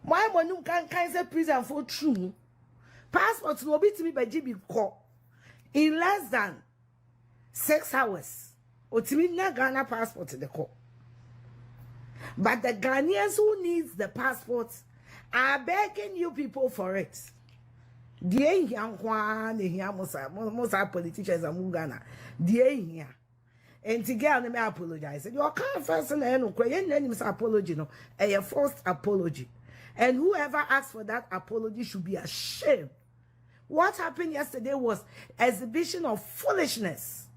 My money can say prison for true. Passports will be to me by GB call in less than 6 hours. Or to me, not Ghana passport to the call. But the Ghanaians who needs the passports are begging you people for it. The most politicians are Ghana. The and to get on me apologize. You can't first and end apology, no, a first apology. And whoever asks for that apology should be ashamed. What happened yesterday was exhibition of foolishness.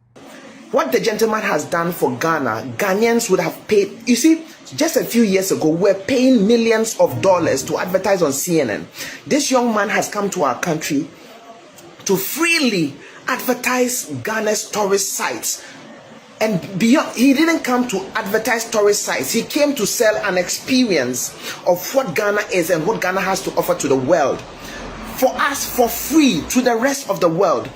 What the gentleman has done for Ghana, Ghanaians would have paid. You see, just a few years ago, we're paying millions of dollars to advertise on CNN. This young man has come to our country to freely advertise Ghana's tourist sites. And beyond, he didn't come to advertise tourist sites. He came to sell an experience of what Ghana is and what Ghana has to offer to the world. For us, for free, to the rest of the world.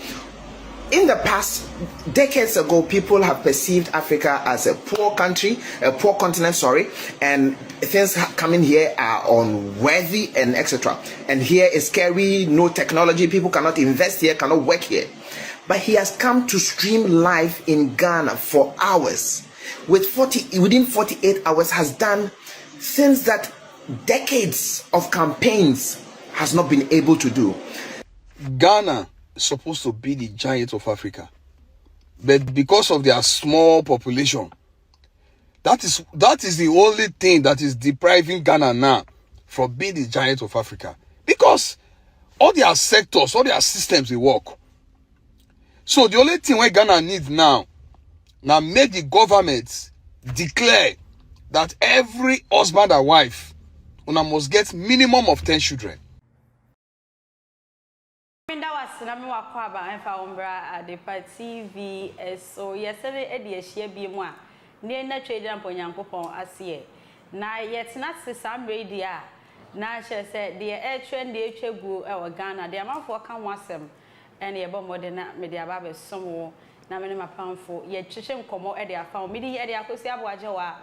In the past, decades ago, people have perceived Africa as a poor country, a poor continent, sorry, and things coming here are unworthy and etc. And here is scary, no technology, people cannot invest here, cannot work here. But he has come to stream live in Ghana for hours. Within 48 hours has done things that decades of campaigns has not been able to do. Ghana is supposed to be the giant of Africa. But because of their small population, that is the only thing that is depriving Ghana now from being the giant of Africa. Because all their sectors, all their systems, they work. So the only thing what Ghana needs now make the government declare that every husband and wife must get minimum of 10 children. TV so yesterday edi ehia bi mu a ne na trade ampo nyankopon ase na yetena se samre dia na hye se de e trend de etwagu e wo Ghana de amanfo ka wasem ene ye bo mode na me de aba be somo na me ne mapamfo ye kyekye nkomo e de afa me de ye de akosi aboaje wa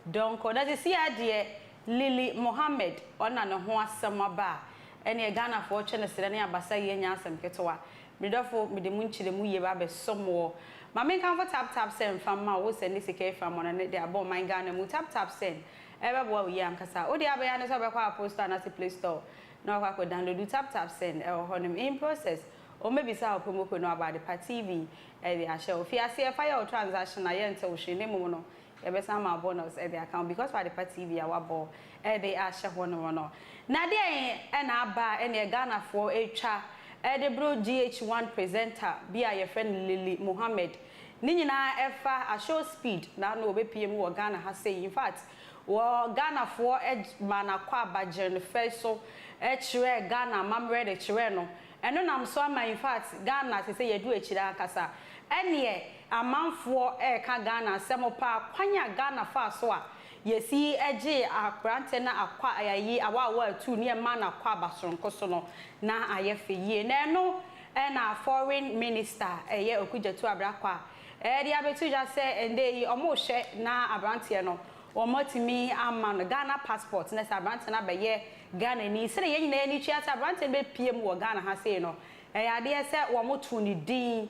donko na se ade Lily Mohammed ona ne ho asem aba ene Ghana fo twene sere ne abasa ye nya asem ketewa midofo mede munchire mu ye ba be somo ma me kan for tap send fam ma wo send sike fam on ne de abo man Ghana mu tap send e be bo ye am kasa o de abaya ne so be kwa poster na Play Store na kwa ko download tap send e ho honom in process o maybe sa promo ko no about the TV e dey show fi ase fire transaction na ye nte wo hwe ne mu no e be sama bonus e dey account because for the TV a wabo e dey show honom no na de e na aba e ne Ghana for etwa the bro GH1 presenter be your friend Lily Mohammed. Ninyina efa IShowSpeed na no be PM wo Ghana ha say in fact wo Ghana for Manakwa Bajen first so chere Ghana mamre de chere no eno nam so ama in fact Ghana say yedu echira akasa ene amanfo ka Ghana semopa kwanya Ghana fa so a yesi eje akrante na akwa ayayi awa tu ne ma na akwa basonko so no na ayefe yie na no na foreign minister eye okujatu Ablakwa dia betu ja se ende yi omo hwe na abrante no omotimi ama no Ghana passport na abrante na beye Ghana ni se ye nyina ni twa abrante be PM wo Ghana ha se no ade se wo motu ni din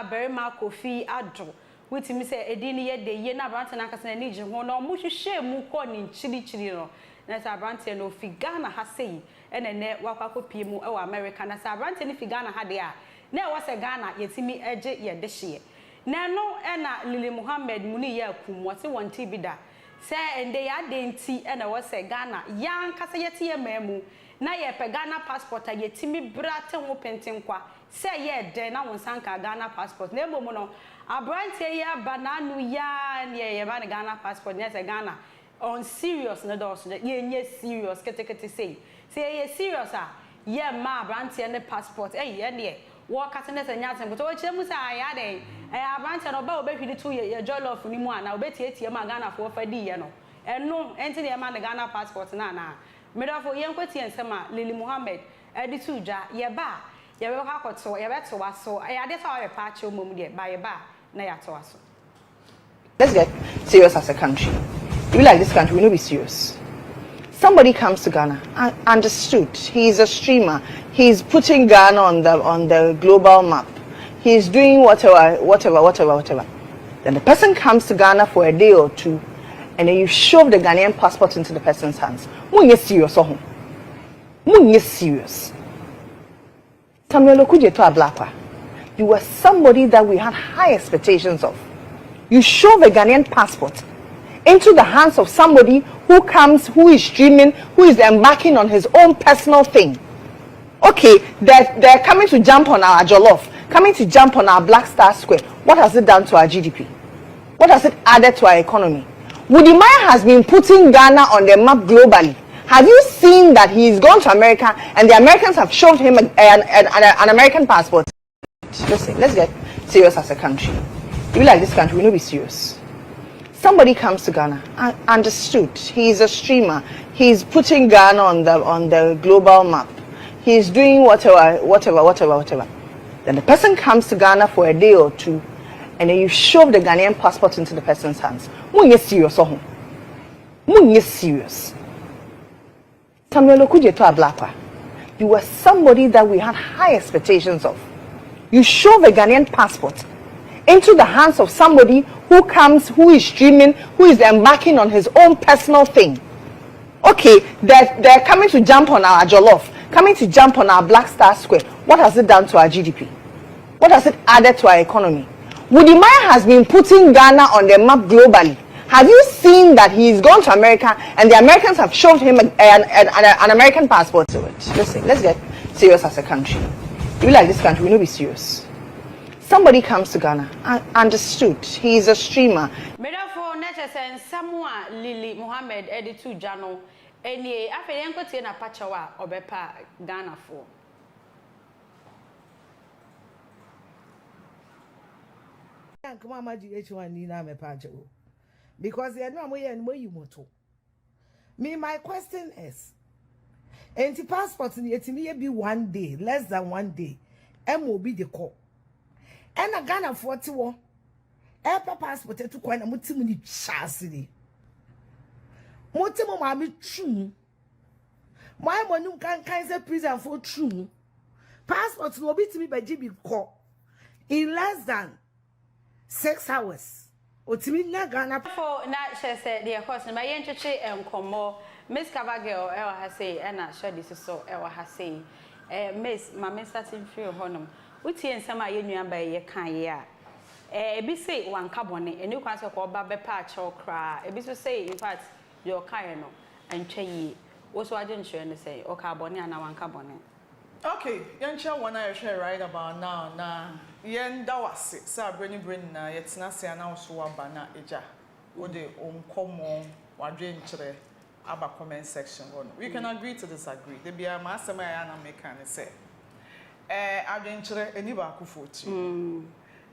berima Kofi Addo witimi se edini ye de ye na abrante na kasa na ni je ho no mo hwehwe mu ko ni nchiri no na abrante no fi Ghana ha sei enene wakwa pie mu e wa America na abrante ni fi Ghana ha de a na e wose Ghana yetimi eje ye de hye na no na Lily Mohammed muni ye akum wote won TV da se ende ya de nti na wose Ghana yan kasa yete ye mamu na ye pe Ghana passport a yetimi brate ho pentenkwa se ye de na won sanka Ghana passport na ebomo no abrante ya bananu ya ne ye ba Ghana passport ne se Ghana on serious na do so ye serious kete say ye serious ye ma abrante ne passport ye ne wo kate ne se nyaten but wo kire mu sa ya den abrante no ba obehwidi tu ye jollof ni mu ana obetietie ma Ghana fo fa di ye no eno enti ne ma Ghana passport na medofo ye nkotie nsema Lily Mohammed edi tu dwa ye ba ye be ka koto ye beto waso ya de fa we pa che omom de ba ye ba na ya to waso. Let's get serious as a country. We like this country, we know be serious. Somebody comes to Ghana, understood. He's a streamer. He's putting Ghana on the global map. He's doing whatever. Then the person comes to Ghana for a day or two, and then you shove the Ghanaian passport into the person's hands. Munye serious, Munye serious. Samuel Okudje to Ablakwa. You were somebody that we had high expectations of. You shove a Ghanaian passport into the hands of somebody who is streaming, who is embarking on his own personal thing. Okay, they're coming to jump on our jollof, coming to jump on our Black Star Square. What has it done to our GDP? What has it added to our economy? Wudimaya has been putting Ghana on the map globally. Have you seen that he's gone to America and the Americans have shoved him an American passport? Listen, let's get serious as a country. If you like this country, we know be serious. Somebody comes to Ghana, understood. He's a streamer. He's putting Ghana on the global map. He's doing whatever. Then the person comes to Ghana for a day or two, and then you shove the Ghanaian passport into the person's hands. Munye serious, Munye serious. Samuel Okudje to Ablakwa. You were somebody that we had high expectations of. You shove a Ghanaian passport into the hands of somebody who is streaming, who is embarking on his own personal thing. Okay, they're coming to jump on our jollof, coming to jump on our Black Star Square. What has it done to our GDP? What has it added to our economy? Wudimaya has been putting Ghana on the map globally. Have you seen that he's gone to America and the Americans have shoved him an American passport to it? Listen, let's get serious as a country. If you like this country, we know be serious. Somebody comes to Ghana, understood. He's a streamer. Medafo nature sen Samoa Lily Mohammed editu Jano eni afere enko tie na pachawa obepa Ghana for. Come on, H1 Nina me pacho. Because you know you moto. Me, my question is, anti passport in the be 1 day, less than 1 day, and will be the call. And a Ghana 41. Air passport to coin a mutimuni chassis. Motimo mammy true. My monum can Kaiser prison for true. Passports will be to me by GB call in less than 6 hours. Otimi na Ghana for na she said the course na yen cheche enkomo Miss Cavagel e wa ha say e na share this so e wa ha say Miss mama starting free honum utie nsem a ye nua ba ye kan ye a ebi say wan carbon eni kwan se ko ba be pa chew kra ebi so say in fact your kan no antwa yi wo so age nhwe ne say o carbon ana wan carbon. Okay, yancha one I share right about now na yen dawase sa breni na yetina se ana so aba na eja wo de onkomo wadwe nkyere aba comment section one. We can agree to disagree. There be a master ya na make an say adwe nkyere eni ba akufoti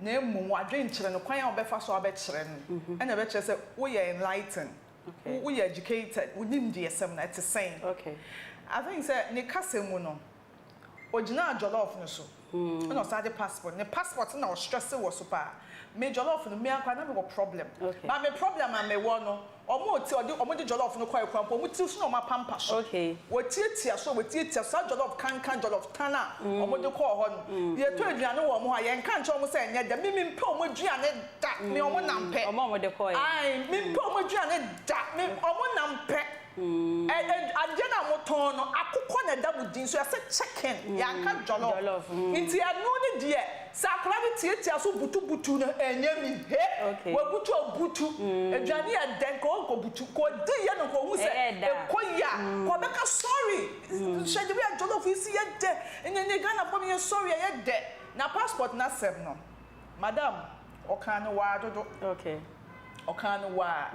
na emu wadwe nkyere no kwan obefa so abekyere no and be kyere say we are enlightened, we are educated, we nim the SM na it's saying. Okay, I think say ne kasemu no original jollof no so no start passport ne passport na o stress wo so pa me jollof no me akwa na me problem but me problem am me wo no omo ti omo di jollof no kwai kwampo omo ti so no ma pampa so wo tietia so jollof kan jollof tana omo di ko ho no ye to aduane wo mo ha ye nka nche omo se enye da me mpe omo aduane da me omo na mpe omo de ko ai me mpe omo aduane da me omo na mpe agena moton no akukọ na da budin so yase chicken ya ka jollof nti anu ni de sakra ni tietia so butu no enyami he wa butu aduane ya den ko butu ko di ye no ko hu se ekoya ko be ka sorry shede bi jollof isi ye de enye Ghana for me sorry ye de na passport na sem no madam okane wa dodo okano wa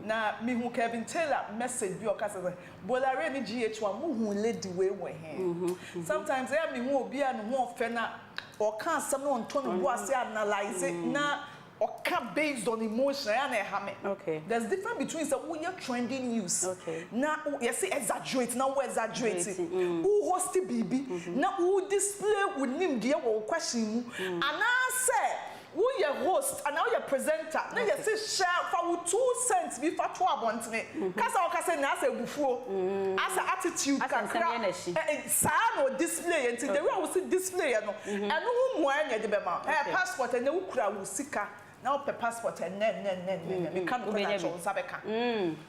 na mi hu Kevin Taylor message bi okasa bolare ni GH1 mu hu lady we he sometimes I mi hu obi anu hu ofe na oka asem no onto no bo ase analyze na oka based on emotion ya na ha me. There's difference between say we are trending news na you say exaggerate na we exaggerate who host bibi na who display with nim de wo question mu ana say who your host and now your presenter na you say share for 2 cents be for 2 abontene kasa na asa ebufuo asa attitude kakra sa no display until the way we see display no eno hu mo anya de be ma passport and you kura wo sika now per passport and me can go na cho sabeka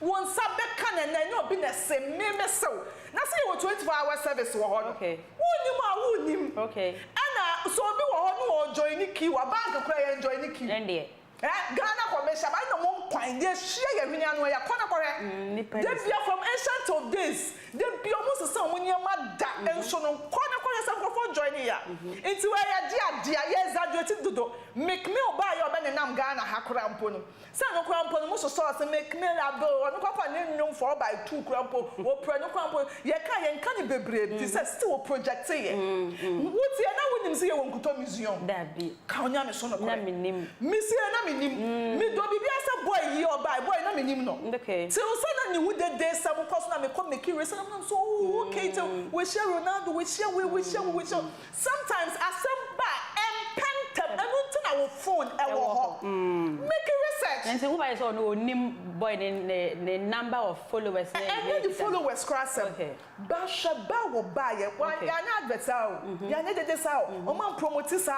won sabeka na no be na se me so na say you 24-hour service wo ho okay wonim okay ana so be wo ho no join ki wa bank kura ya join ki ndie Ghana commercial I no one point they share your minian where they be from ancient of days they be almost some when your mother and so no corner some for joining here into where dia exaggerated do make me buy your ben nam Ghana hakura mpono say no krampo no so say make me labo no kwapa nnyum 4x2 krampo wo pro no krampo ye ka ni bebre ti say still project here what ye na wonim say won kuto museum da bi ka onya me so no na minim me see na minim me do bibia say boy yi or buy boy na minim no okay so say na ni would dey some cause na me come make you say na so okay to we share Ronaldo we share sometimes asemba empentem everything our phone e wo ho make research and say who buy so no nim boy the number of followers and the followers cross okay ba shaba wo buy ya na advert ya na dey say o man promote say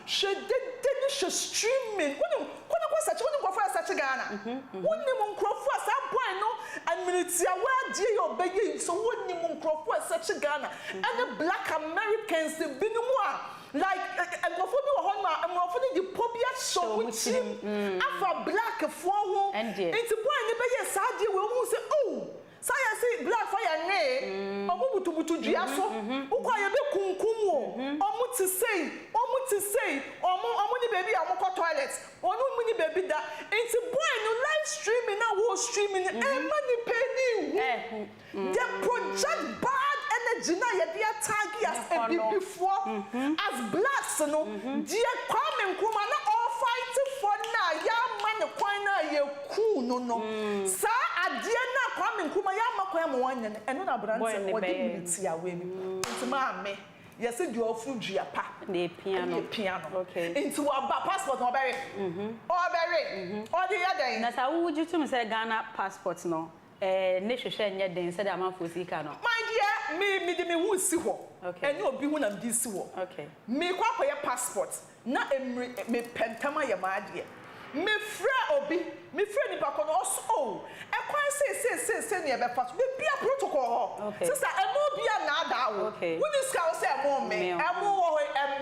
she dey she streaming when search when go for search Ghana when nim nkrofo asa boy no aminitia wa die your beg so when nim nkrofo search Ghana and black Americans the binumwa like nkrofo bi wo ho ma nkrofo the pobia show with him afa black for ho it's boy ne be yes adie we mu say oh say black fire ne omubutubutu dua so ukwa ye be kunkum o omuti say omu ni baby amoko toilet onu mu ni baby da it's boy no live streaming na wo streaming money penny they project bad energy na ye dey tag as a before as blacks no dey come nkuma na all fighting for na ya man kwan na ye ku no sa adie na come nkuma ya makoya mo wan eno na brand what dignity awe mi ntima me yes do ofu dua pa the piano okay into our passport no berry or the other na sa would you to say Ghana passport no ne hwehwe nya den say da manfo sika no my dear me hu si ho eni obi hu na me si ho okay me kwa koye passport na me pentama ye ma ade me frɛ obi me frɛ ni pa kono so e kwan say ne be fast be bia protocol ho sister e mo bia na ada wo woni ska wo say mo me e mo wo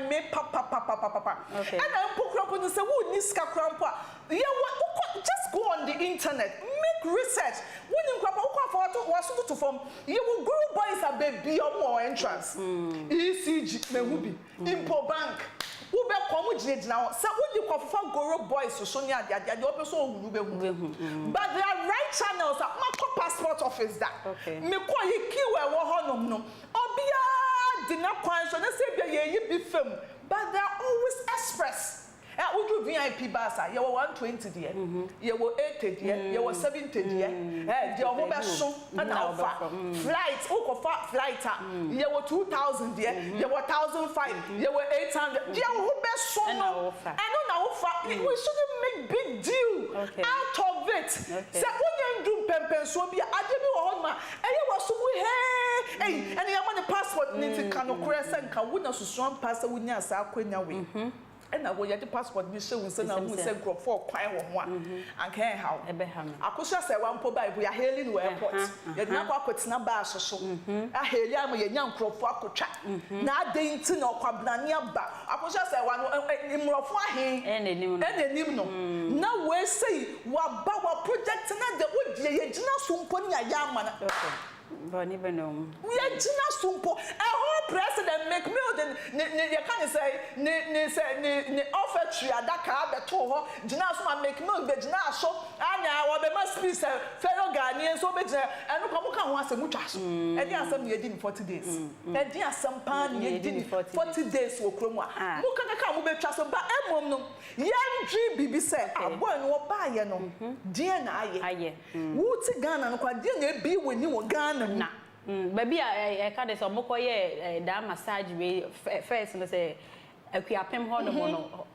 me papa and I pokro no say woni ska krampo just go on the internet make research woni nkwa kwa for to form you will grow boys a baby or entrance ECG me hu bi Impo Bank who be come gina say wodi kwa goro boys so ni ade the opeso ohunu be hu but there are right channels at my passport office that me kwa ye kiwe wo honom no obia di na kwan so na say bia ye yi bi fam but they are always express we do VIP bus you were 120 there you were 80 there you were 70 there the omo be so and alpha flight flight you were 2000 there you were 1005 you were 800 you were be so no and na offer we shouldn't make big deal out of it say when you do pempen so be adebi wo ho ma eye wo so hey and you want the passport need to kan okure say nka wo na susuan pass wo nya sa akwanya we and I will get the passport be show say na who say group for kwan wo ho a anka how akosha say one po by we are hailing we airport ye na kwa kwatina ba asoso a haili am ye nya nkrofo akotwa na adenti na okwabna ne aba akosha say one imrofo ahen enenim no na we say wa ba wa project na de odie ye gina so mpo nya ya ama na but even know we are gina so mpo a whole president make me you can say ne offer tree adaka beto ho gina so ma make me be gina so anya wo be ma speak fellow Ghanaians so be gina eno ko mo ka ho asem twa so e di asem ne di 40 days e di asem pan ne di 40 days wo kromu a mo ka mo be twa so ba emom no yan dri bibi say aboy no ba ye no die na aye wo ti Ghana no kwa die na e bi woni wo Ghana na baby I can't say mokoye da massage we first no say akuapem ho no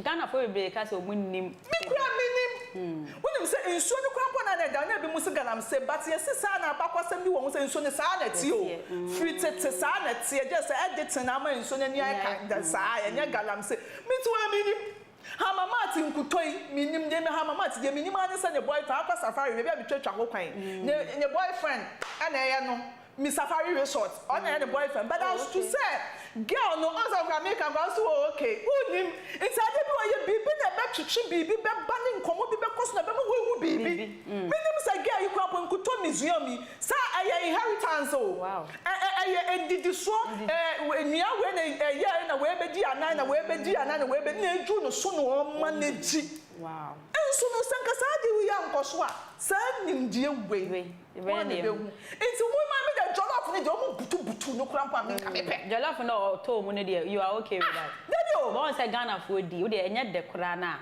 Ghana for be ka say omunim me kura minim when you say insuo no kura pona na da na bi musu galam say but yes sa na abakwasem bi wo say insuo ne sa na ti o free tete sa na ti just edit na ma insuo ne aka da sa ya nya galam say me to minim ha mama ati nkutoi minim de me ha mama ati de minim ani say ne boyfriend akwa safari be abi twetwa kwan ne boyfriend ana ye no mi safari resort on the boyfriend but I was to say girl no answer from America go so okay unim it's a dey boy bibi na be chichi bibi be banning komo bibi koso na be wu bibi minim say girl you kwa nkuto museum sa aye inheritance oh wow aye edidi so nia we na ye na we be di anan na we be di anan na we be na eju no so no manage wow enso no sanka sa di wi ankoso a sa nimdie we it's woman me the jollof ni the butu no krampa me ka me pe jollof no to mu ne dey you are okay with that daddy o say Ghana for di o dey enye de kura na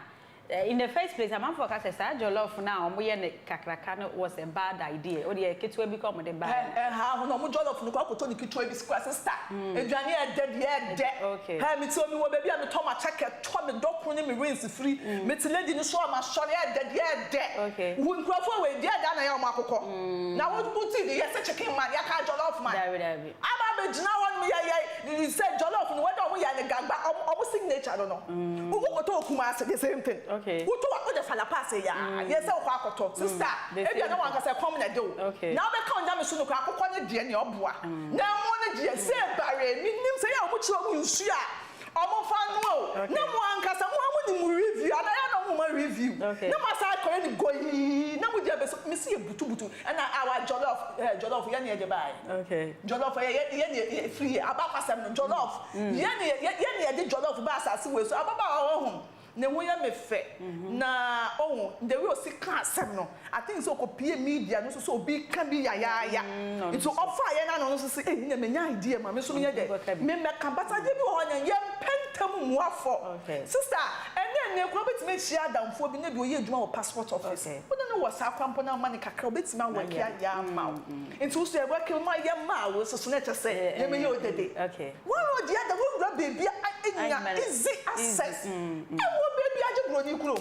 in the first place am for ka say jollof na o ye ne kakraka no was a bad idea o dey ketwa bi come the bad ha ho no mo jollof no kwa koto ni ketwa bi square sister eduane e de okay ha mi to mi wo baby am to ma check to me dokun ni me rinse free me ti lady ni so ma sure e de okay wo nkrofo we de da na ya o makoko na wo buti de yes chicken man ya ka jollof man dabi aba be jina won me ya you say jollof no whether o ya ne gagba o signature no wo koto okuma say the same thing okay wo to wa de fala pass ya yes o kwa koto sister e bia no wan ka say come na do now be ka onja me so no kwa akoko ne de ne oboa na mo ne de say bare mi nim say ya o mo chi o mu nsu a omo fa no na mo ankasa mo amu ni mu review ana ya no mo review na ma sa ko ni goyi na mo je be so me see butu and our jollof ya ne de bai okay jollof ya ne free abakwasem no jollof ya ne de jollof ba asase we so ababa ho ne wo ya me fe na oh the way o si kan asem no I think so ko pie media no so obi kan bi ya into offer ya na no so say eh me nya idea ma me so me de me kan bataje bi ho nya ye pentam muafo sister ene ne ko betime chia damfo bi ne bi o ye adwuma o passport office wo no wo sa kwampo na ma ne kakra betime work ya ma into so e work ma ye ma wo so na che say ye me ye o dede okay one road the other wo grab baby easy access baby ajibro ni kuro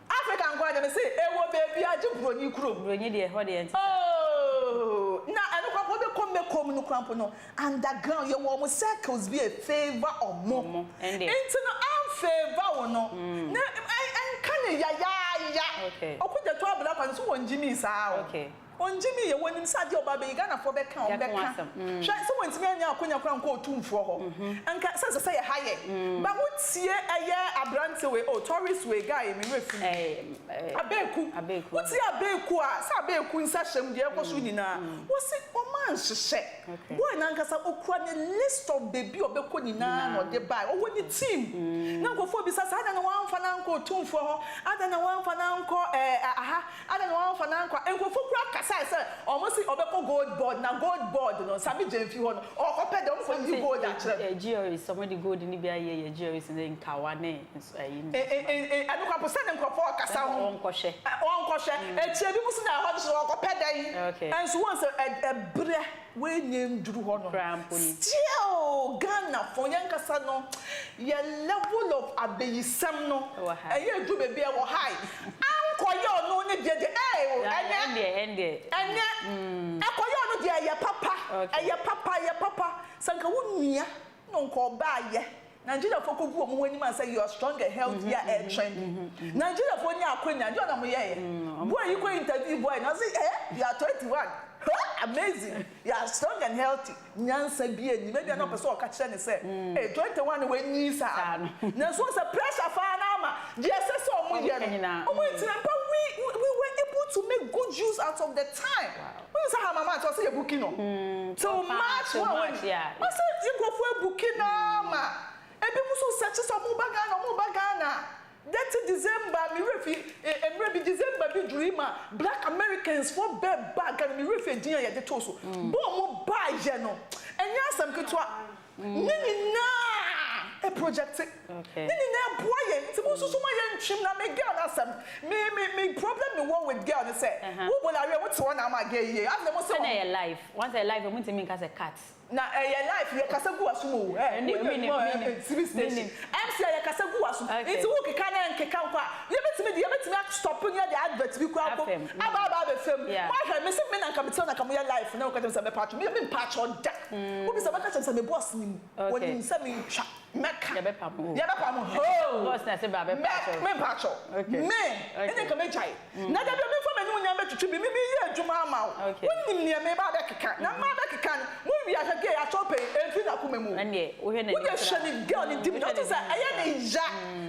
African go dem say ewo baby ajibro ni kuro broni de ho de oh na eno kwa be kom no krampo no underground ye wo mo circles be a favor omo into no am favor wo no na en kan ya okay okuja to Ablakwa so won jimi saa okay on Jimmy ye wonim sade oba be Ghana for beka on beka hwe so wontimi anya akonya kran ko otumfo ho anka say ye haye ba wotie eye abrante we tourist we guy me refu abeku wotie abeku a sa abeku nsa hyem de ekoso nyina wo se o man hyehyɛ boy na nkasa okura ne list of baby obeko nyina no de buy o woni team na nkofo bi sa ada na wanfa na nko otumfo ho ada na wanfa na nko ada na wanfa na nko enkofo kura say almost obeko gold board no sabi jenfi ho no okope dem for you gold actually jewelry somebody gold ni bia ye jewelry in kawa ne ayi anu kwa posa dem ko for kasa ho onkohwe echie bi musu na ho so okope dan and so once a bre we nyem duru ho no still Ghana for yankasa no your level of abeyisam no eye du be bia wo high ankoye no ne de ende akoyo no de ya papa sanka wonua no nko ba ye Nigeria for ko gu omo wani man say you are stronger healthier and trendy Nigeria for nya akwanya de na mo ye boy you go interview boy na say you are 21 amazing you are strong and healthy nyansa bi eni maybe na person o ka kire ne say 21 we ni sa na so say pressure fa na ma je say so omo ye no omo itinampa we were able to make good use out of the time when say her mama to say you booking no so much yeah I say you go for booking na ma ebi muso search so mo bagana that December mi refi emre December bi dreamer black Americans for bed bag and mi refi din ya de to so bo mo ba ye no enya asam ketwa nini na a project. Okay. Nini na boy nti mo susu ma ye ntwim na me girl na sam. Me problem me one with girl say. Who bolare what one am again ye. After mo say na your life. Once a life, we mean as a cat. Na your life ye kasa gu asumo. MC ye kasa gu asumo. Nti wo keka na nkeka kwa. Ye betimi stop you the advert bi kwa ko. Aba be fam. Why can me say me na come tell na come your life na ko tell say me patch. Me patch on da. Wo bi say me catch say me boss nim. Woni say me twa. Meka. Ye be pam. Ho. Boss na say ba be patch. Me patch. Me. Ene come chai. Na da be me for me no nya betutù bi me ye adwuma ama wo. Woni nim me ba be keka. Na ma be keka. Mo wi ahege ya chope enfi na kuma mu. Ene wo hwe na. Wo dey shani girl ni dim. What is that? Aye na ija.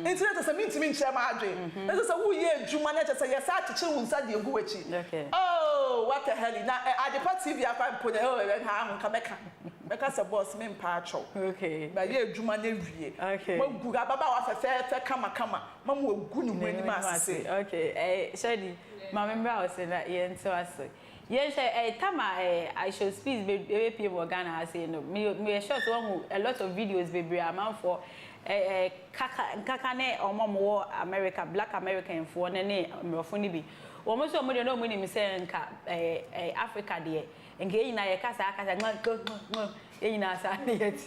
Internet say me ntimi nche ma adwe. Ese say wo ye adwuma na say ye sa chiche wo nsa de egu wachi. Oh, what the hell. Na Adepa TV akwa mpo de ha ho ka meka. Meka say boss me mpacho. Okay. Ba ye adwuma na wie. Okay. Mo gu baba wa fe kama. Ma mo gu ni mu ani ma se. Okay. Shadi, ma member was say that ye nso aso. Yes, Tama, IShowSpeed's baby people Ghana has say no. Me short one a lot of videos baby amount for kakane or mom America, Black American for nene mrofuni bi. Almost so no money me say nka Africa there. Nke na ye kasa no na sa na yet.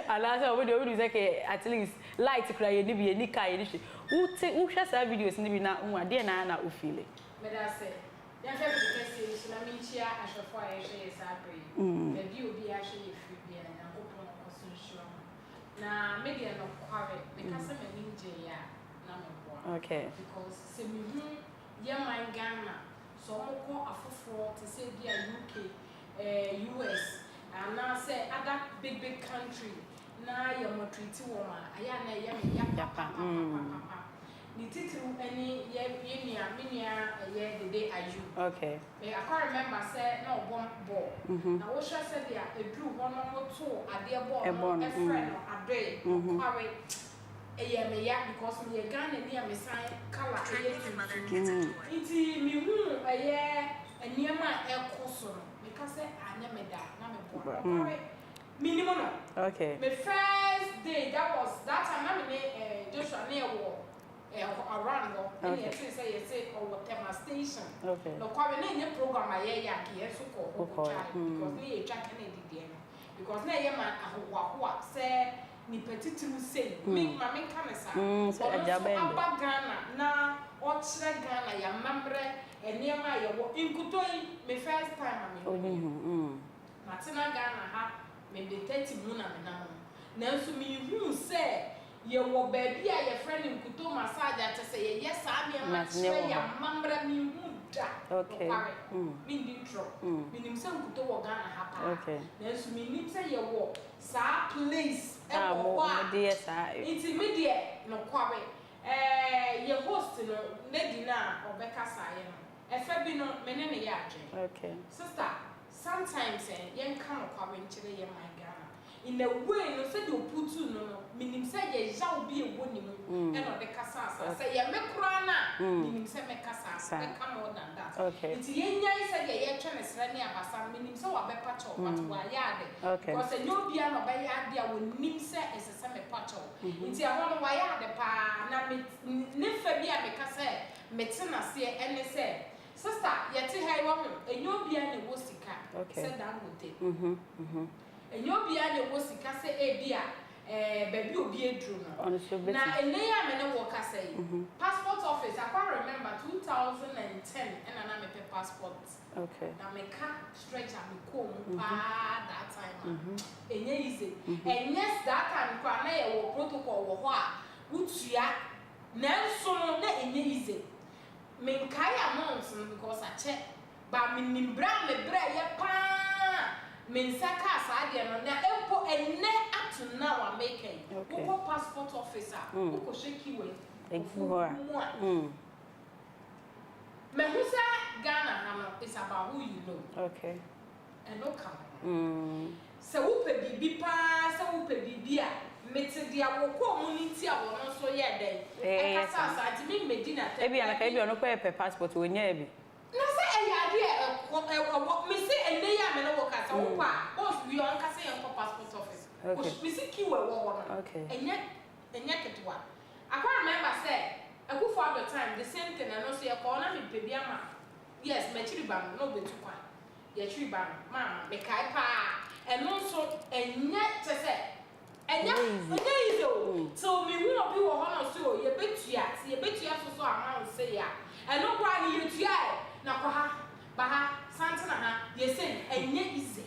Ala so we do say at least light kra ye ni bi ni kai ni hwe. Wo hwe sa videos ni bi na ade na wo feel it. Me da say ya fe bi kese so na me chia ahwefo a ye hwe sa abre. Me bi obi a hwe ye free bi na opon osunhwa. Na media no kware because me ninje ya na me boa. Okay. Because se me hu ye man Ghana so mo ko afoforo to say bi a UK US and now say other big country na ye mo treat woman aya na ye me ya papa. Ni titru any ye minia ye the day aju. Okay. I can't remember say no ball. Na wo sure say dia edru ho no mo to ade ball no e friend no ade kware eye me ya because me Ghana ni am sign color eye tutu. Iti mi hu eye eniema e koso no because say anya me da na me ball. Minimum no. Okay. My first day that time na me Joshua na wo around go and you say or Tema station. Okay. No kwa na nye program aye ya ke so ko because me e twa Kennedy there because na ye man ahwa say ni petitiru say me ma me kan sa so aba Ghana na o kire Ghana ya mambre eniema ye wo inkutoi me first time me na tena Ghana ha me de 30 mu na me na so me hu say ye wo baby a ye friend nkuto massage ate say ye yes ami ma kire ya mamra mi hu da. Okay. Me ndi tro me nim say nkuto wo Ghana ha pa. Okay. Na so me nim say ye wo sa place e mo wo de sa intermediate no kware ye host no lady na obeka sa ye no e fa bi no me ne ye adwen. Okay. Sister sometimes ye nka no kware nkire ye my Ghana in a way no say you put no minim say ye ja obi e woni mu e no de kasa say ye me kura na minim say me kasa e come more than that. Okay. It ye nyai say ye twa ne sra ne abasa minim say wa be pacho but wa ya de because e nyobi a no be ya de a wonim say esese me pacho it ya ho no wa ya de pa na me ne fa bi a me kasa me tena se ene say sister ye ti hai wo e nyobi a ne wo sika say dan gote enyobia ne wo sika se ebia baby obi edru no na eneya me ne wo ka say passport office I can't remember 2010 and na me pay passport. Okay. Na me ka stretch am ko mu pa that time enye easy and yes that time kwa na ye wo protocol wo ho a utua na nso no na enye easy me kai amount because I check ba me nimbra me bra ye pa Mensaka sadia no na empo enne up to now I'm making. Who passport officer? Who ko shake we? Me who say Ghana is about who you know. Okay. And no come. So who pe bibi pa, so who pe bibi a mete dia wo ko community a wo no so ye den. E kasa sa ti me Medina te. Ebi anaka ebi ono ko e passport wo nya ebi. Na say e me say ene ya me no work at wo pa boss we on ka say your passport office Okay. Misiki we wo. Okay. Enye ketwa. I can't remember say a good for the time the same thing and also your corner me baby ama. Yes, me chiriba no be too kwan. Ye chiriba mama me kai pa and also enye te say enye easy. So me we no be wo hono so ye betua so amount say ya. And no kwa ni yetua na kwa ha ba ha santana ha ye say enye easy.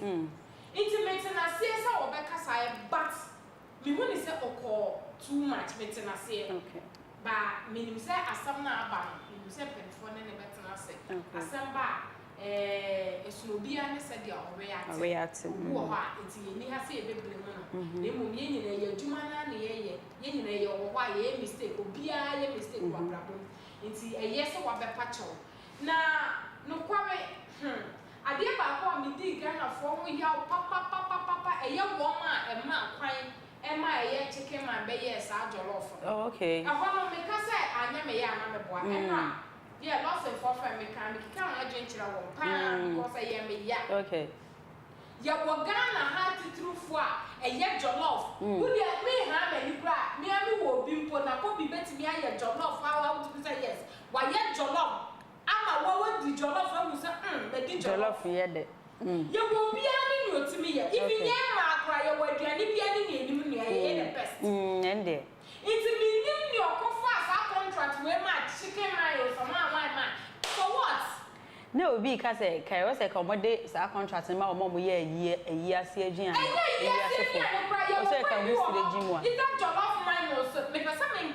Intimate na say say obekasa but me when say oko too much meeting say Okay. Ba minim say asam na aba minim say penfo ne betina say asam ba esunobia ne say dia react wo ha enti ni ha say bebre mu no na mu ye nyina ye adwuma na na ye nyina ye wo ha ye mistake obia ye mistake wa brabo enti eye say wa be pacho na no kware ade ba ko mi di Ghana fo ho ya papa eye wo ma e ma kwan Emma ye chicken man be yes a jollof. Oh, okay. I want to make us say anya me ya na me boa. Emma. Yeah, lots of for me can drink chira won pan because I am me ya. Okay. Ya wo Ghana ha titru fo a ye jollof. Wo dey me ha me ni bra. Me ami wo bi mpo na ko bi betimi aye jollof. How would you say yes? Wa ye jollof. Ama wo di jollof am say me di jollof ye de. You will be any new to me. If you never cry, you will be any the best. And there. It's a million your fast contract where my chicken miles from my man. So what? No, because I was a commodity contract in my mom year a year CG and Is that jollof mine was because something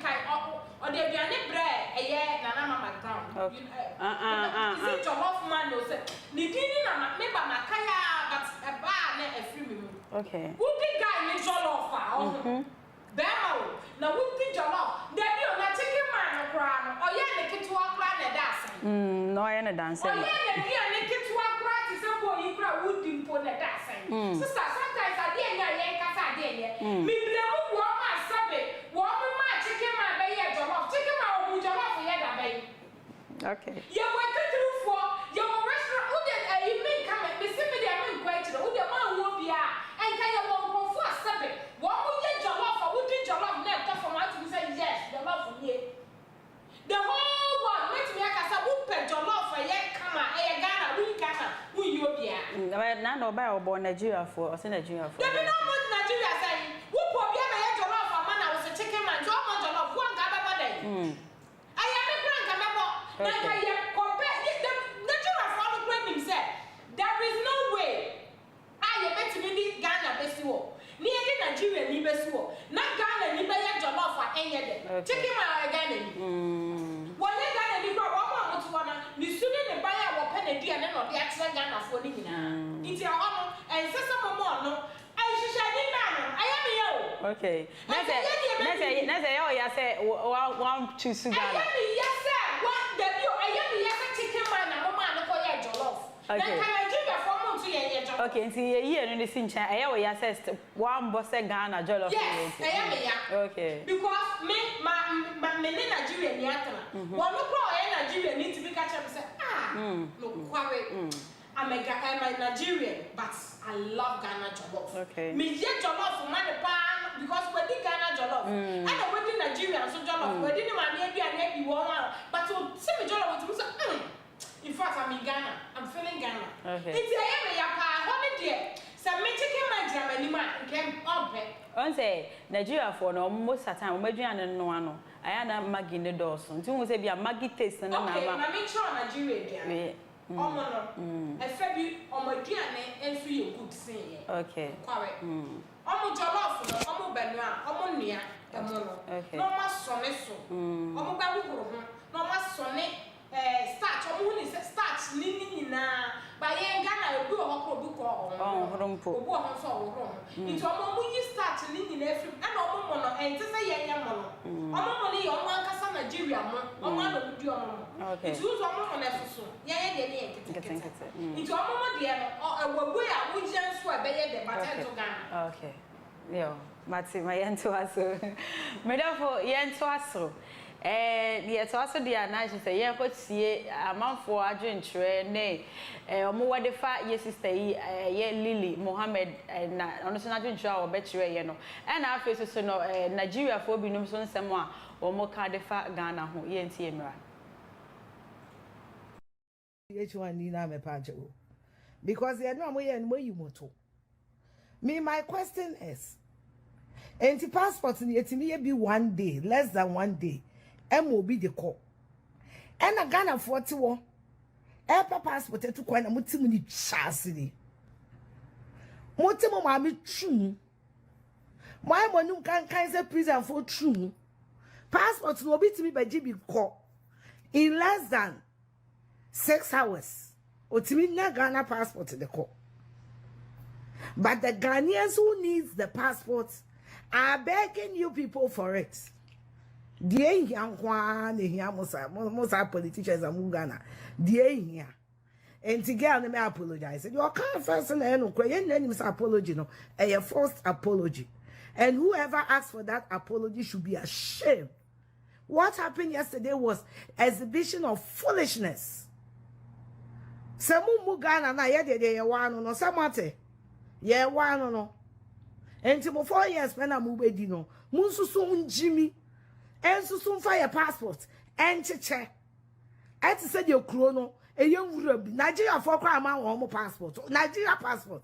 or there be any bread a year na mama ground. Is it jollof man or say Nidini na me ba makaya but a bar na a free me. Okay. Who the guy me jollof Bema na who the jollof there be na chicken man crown or yeah the kid to walk round the dancing. No, I am a dancer. Oh yeah, the kid to walk round is a boy you cry wood in for the dancing. Sister, sometimes I didn't know casa there. Me blame woman sabe woman chicken man be a jollof chicken man who jollof here that baby. Okay. You went through for your restaurant. Who did you mean come and see me there? I'm quite who the man will be and can you walk for a second? What would you jollof or would you jollof never from what you say? Yes, the love for me. The whole world makes me like I said, who pet jollof for yet come out, a Ghana, we Ghana, who you be. None of our born Nigeria for or Nigeria for. There be no more Nigeria saying, who put me a jollof for man, I was a chicken man, so much jollof, one Gaba day. I am a grand Gaba. Like I am compared the Nigeria for the brand himself. There is no way I am better than Ghana Besuo. Near the Nigeria ni Besuo. Not Ghana ni Baya Jollof for any day. Chicken my Ghana. One Ghana ni Baba to one, the student and buyer will pen a dear and not the actual Ghana for Nina. It's your honor and some more no. I am okay. That's all you say. One choose Ghana. Yes, sir. What the you? I am the chicken man. I'm man for your jollof. Okay. Okay, see here in the scene. I always say one boss Ghana jollof. Yes, I am. Okay. Because me, my Nigerian yatana. One look for Nigerian need to be catch up. Say no quarry. I'm a Nigerian, but I love Ghana jollof. Okay. Me yet jollof for money pan because we did Ghana jollof. And we did Nigerian so jollof. We didn't man maybe one, but to see me jollof with me. In fact, I'm in Ghana. I'm feeling Ghana. Okay. It's a holiday. So me chicken my Germany man came up. On say Nigeria for no most of the time we do no ano. I am Maggie ne doson. Ti we say be a Maggie taste na na. Okay, na me try Nigeria. Omo no. E fe bi omo aduane enso ye good sin. Okay. Correct. Omo jollof no, omo benua, omo nua, emo no. Okay. No ma sone so. Omo ba huhuru ho. No ma sone starch omo ni starch ni na. Ba ye Ghana obi o hokro obi ko horompo. Obi o ho so horo. Nti omo yi starch ni na efim. E na omo mo no ente se ye nya mo no. Omo mo ni omo ankasa Nigeria mo. Omo ado di omo. Okay. Nti uzo omo mo na fuso. Ye de ni enkete. Nti omo mo de no ewabu ya wo je nso e be ye de batento Ghana. Okay. Yo, Mati, my yento aso. Me therefore yento aso. Yet also the analogy say, yeah, but see a month for Adrian Tre, nay, more the fat, yes, sister, yeah, Lily, Mohammed, and honestly, Adrian Tre or better, you know, and our faces, so no, Nigeria for being someone or more Cardifa Ghana, who ENTMR. H1 Nina me pancho. Because they are no way and where you moto. Me, my question is, anti passport in the be 1 day, less than 1 day. M will be the call. And a Ghana 41. Epa passport to Kwana Mutimuni Chasidi. Motimo Mami true. My monum can Kaiser prison for true. Passport will be to me by GB call in less than 6 hours. Otimina Ghana passport to the call. But the Ghanaians who needs the passport are begging you people for it. Die here one here most politicians are Ghana. Die here. And together me apologize. You can't first and no cry name apology no. A first apology. And whoever asked for that apology should be ashamed. What happened yesterday was exhibition of foolishness. Samu Ghana na ye de one no samate. Ye one no. And to 4 years when I move no. Munsusu Jimmy. And so fire passport and check. I said your chrono, a young Nigeria for crime or passport. Nigeria passport.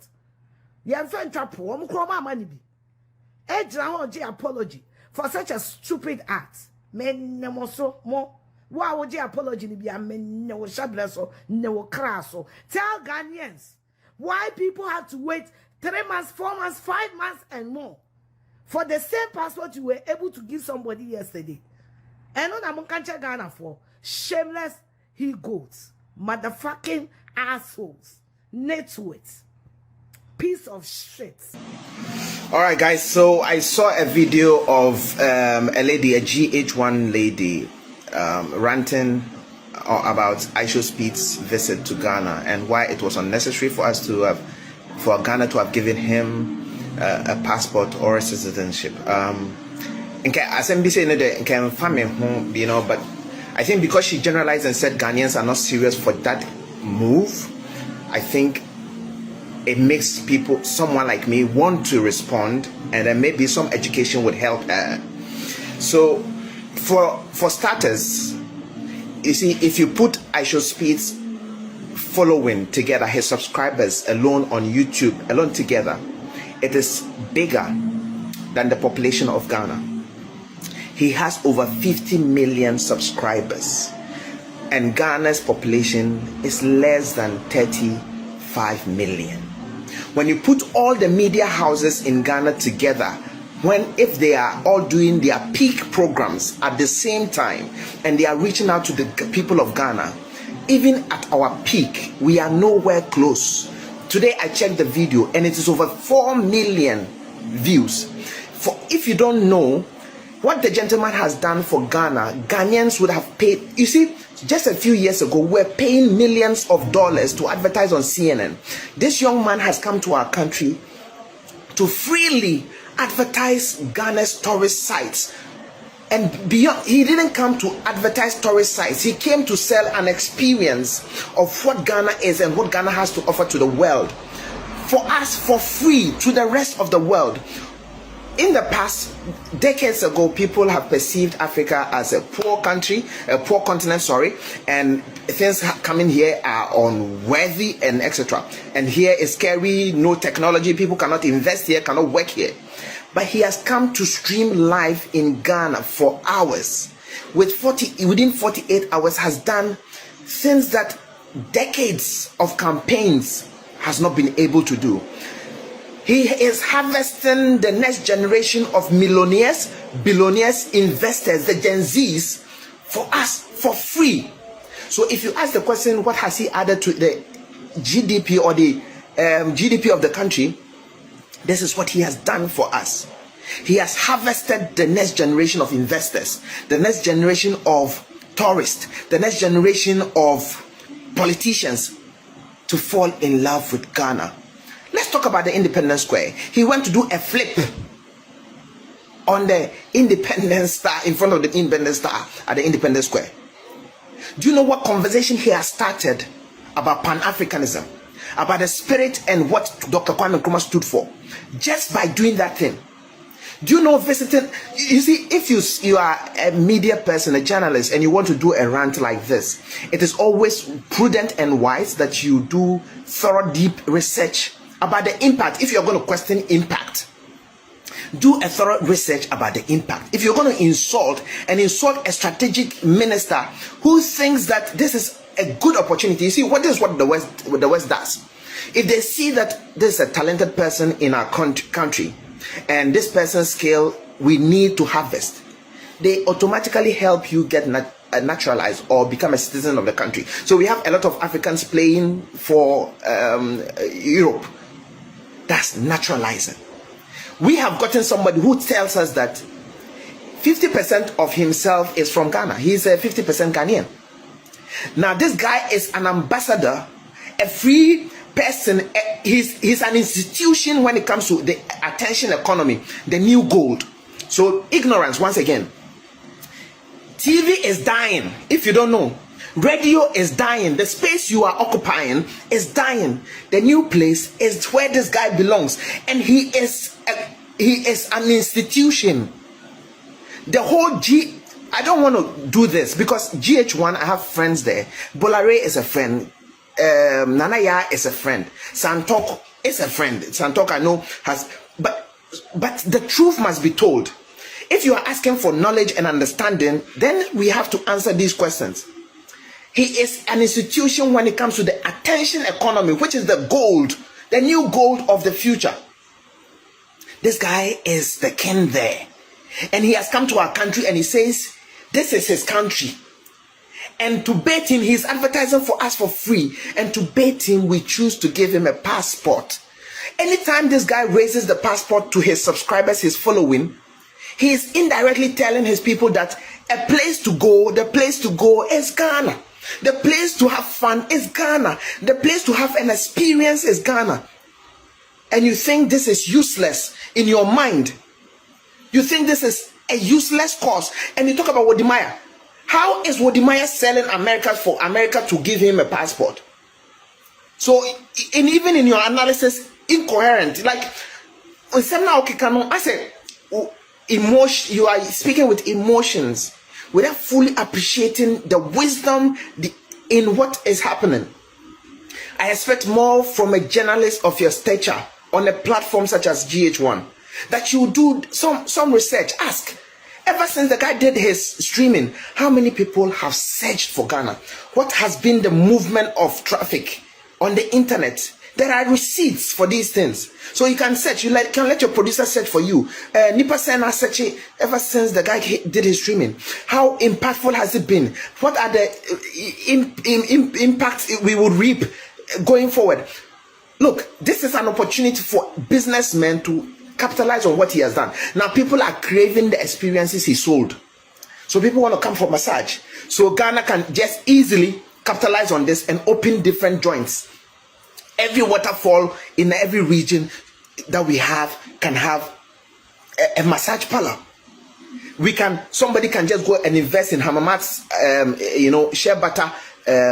You have found trouble, chroma money be. Edge apology for such a stupid act. Men no so more. Why would you apology be a men no shablesso, no crasso? Tell Ghanaians why people have to wait 3 months, 4 months, 5 months, and more. For the same passport you were able to give somebody yesterday. And on a Munkancha Ghana for shameless he goats, motherfucking assholes, nitwits, piece of shit. All right, guys. So I saw a video of a lady, a GH1 lady, ranting about IShowSpeed's visit to Ghana and why it was unnecessary for us to have, for Ghana to have given him a passport or a citizenship. Okay, as I'm saying, you know, but I think because she generalized and said Ghanaians are not serious for that move, I think it makes people, someone like me, want to respond, and then maybe some education would help her. So, for starters, you see, if you put IShowSpeed's following together, his subscribers alone on YouTube, alone together, it is bigger than the population of Ghana. He has over 50 million subscribers, and Ghana's population is less than 35 million. When you put all the media houses in Ghana together, if they are all doing their peak programs at the same time and they are reaching out to the people of Ghana, even at our peak, we are nowhere close. Today I checked the video and it is over 4 million views. If you don't know what the gentleman has done for Ghana, Ghanaians would have paid. You see, just a few years ago, we were paying millions of dollars to advertise on CNN. This young man has come to our country to freely advertise Ghana's tourist sites. And beyond, he didn't come to advertise tourist sites. He came to sell an experience of what Ghana is and what Ghana has to offer to the world. For us, for free, to the rest of the world. In the past, decades ago, people have perceived Africa as a poor country, a poor continent, and things coming here are unworthy and etc. And here is scary, no technology, people cannot invest here, cannot work here. But he has come to stream live in Ghana for hours. Within 48 hours, has done things that decades of campaigns has not been able to do. He is harvesting the next generation of millionaires, billionaires, investors, the Gen Zs, for us for free. So if you ask the question, what has he added to the GDP or the GDP of the country? This is what he has done for us. He has harvested the next generation of investors, the next generation of tourists, the next generation of politicians to fall in love with Ghana. Let's talk about the Independence Square. He went to do a flip. on the Independence Star, in front of the Independence Star at the Independence Square. Do you know what conversation he has started about Pan-Africanism, about the spirit and what Dr. Kwame Nkrumah stood for, just by doing that thing? Do you know visiting? You see, if you are a media person, a journalist, and you want to do a rant like this, it is always prudent and wise that you do thorough, deep research about the impact. If you're going to question impact, do a thorough research about the impact. If you're going to insult a strategic minister who thinks that this is a good opportunity, you see, what is what the West does. If they see that this is a talented person in our country, and this person's skill we need to harvest, they automatically help you get naturalized or become a citizen of the country. So we have a lot of Africans playing for Europe. That's naturalizing. We have gotten somebody who tells us that 50% of himself is from Ghana. He's a 50% Ghanaian. Now this guy is an ambassador, a free person. He's an institution when it comes to the attention economy, the new gold. So ignorance, once again. TV is dying, if you don't know. Radio is dying. The space you are occupying is dying. The new place is where this guy belongs, and he is an institution. The whole I don't want to do this because GH1, I have friends there. Bolare is a friend. Nanaya is a friend. Santok is a friend. Santok I know has, but the truth must be told. If you are asking for knowledge and understanding, then we have to answer these questions. He is an institution when it comes to the attention economy, which is the gold, the new gold of the future. This guy is the king there, and he has come to our country and he says this is his country. And to bait him, he's advertising for us for free. And to bait him, we choose to give him a passport. Anytime this guy raises the passport to his subscribers, his following, he is indirectly telling his people that the place to go is Ghana. The place to have fun is Ghana. The place to have an experience is Ghana. And you think this is useless in your mind. You think this is a useless cause. And you talk about Wodimaya. How is Wodimaya selling America for America to give him a passport? So, even in your analysis, incoherent. Like, I said, emotion. You are speaking with emotions without fully appreciating the wisdom in what is happening. I expect more from a journalist of your stature on a platform such as GH1, that you do some research. Ask. Ever since the guy did his streaming, how many people have searched for Ghana? What has been the movement of traffic on the internet? There are receipts for these things. So you can search. You can let your producer search for you. Nipa Sena searching ever since the guy did his streaming. How impactful has it been? What are the impacts we will reap going forward? Look, this is an opportunity for businessmen to capitalize on what he has done. Now people are craving the experiences he sold. So people want to come for massage. So Ghana can just easily capitalize on this and open different joints. Every waterfall in every region that we have can have a massage parlor. Somebody can just go and invest in Hamamat's shea butter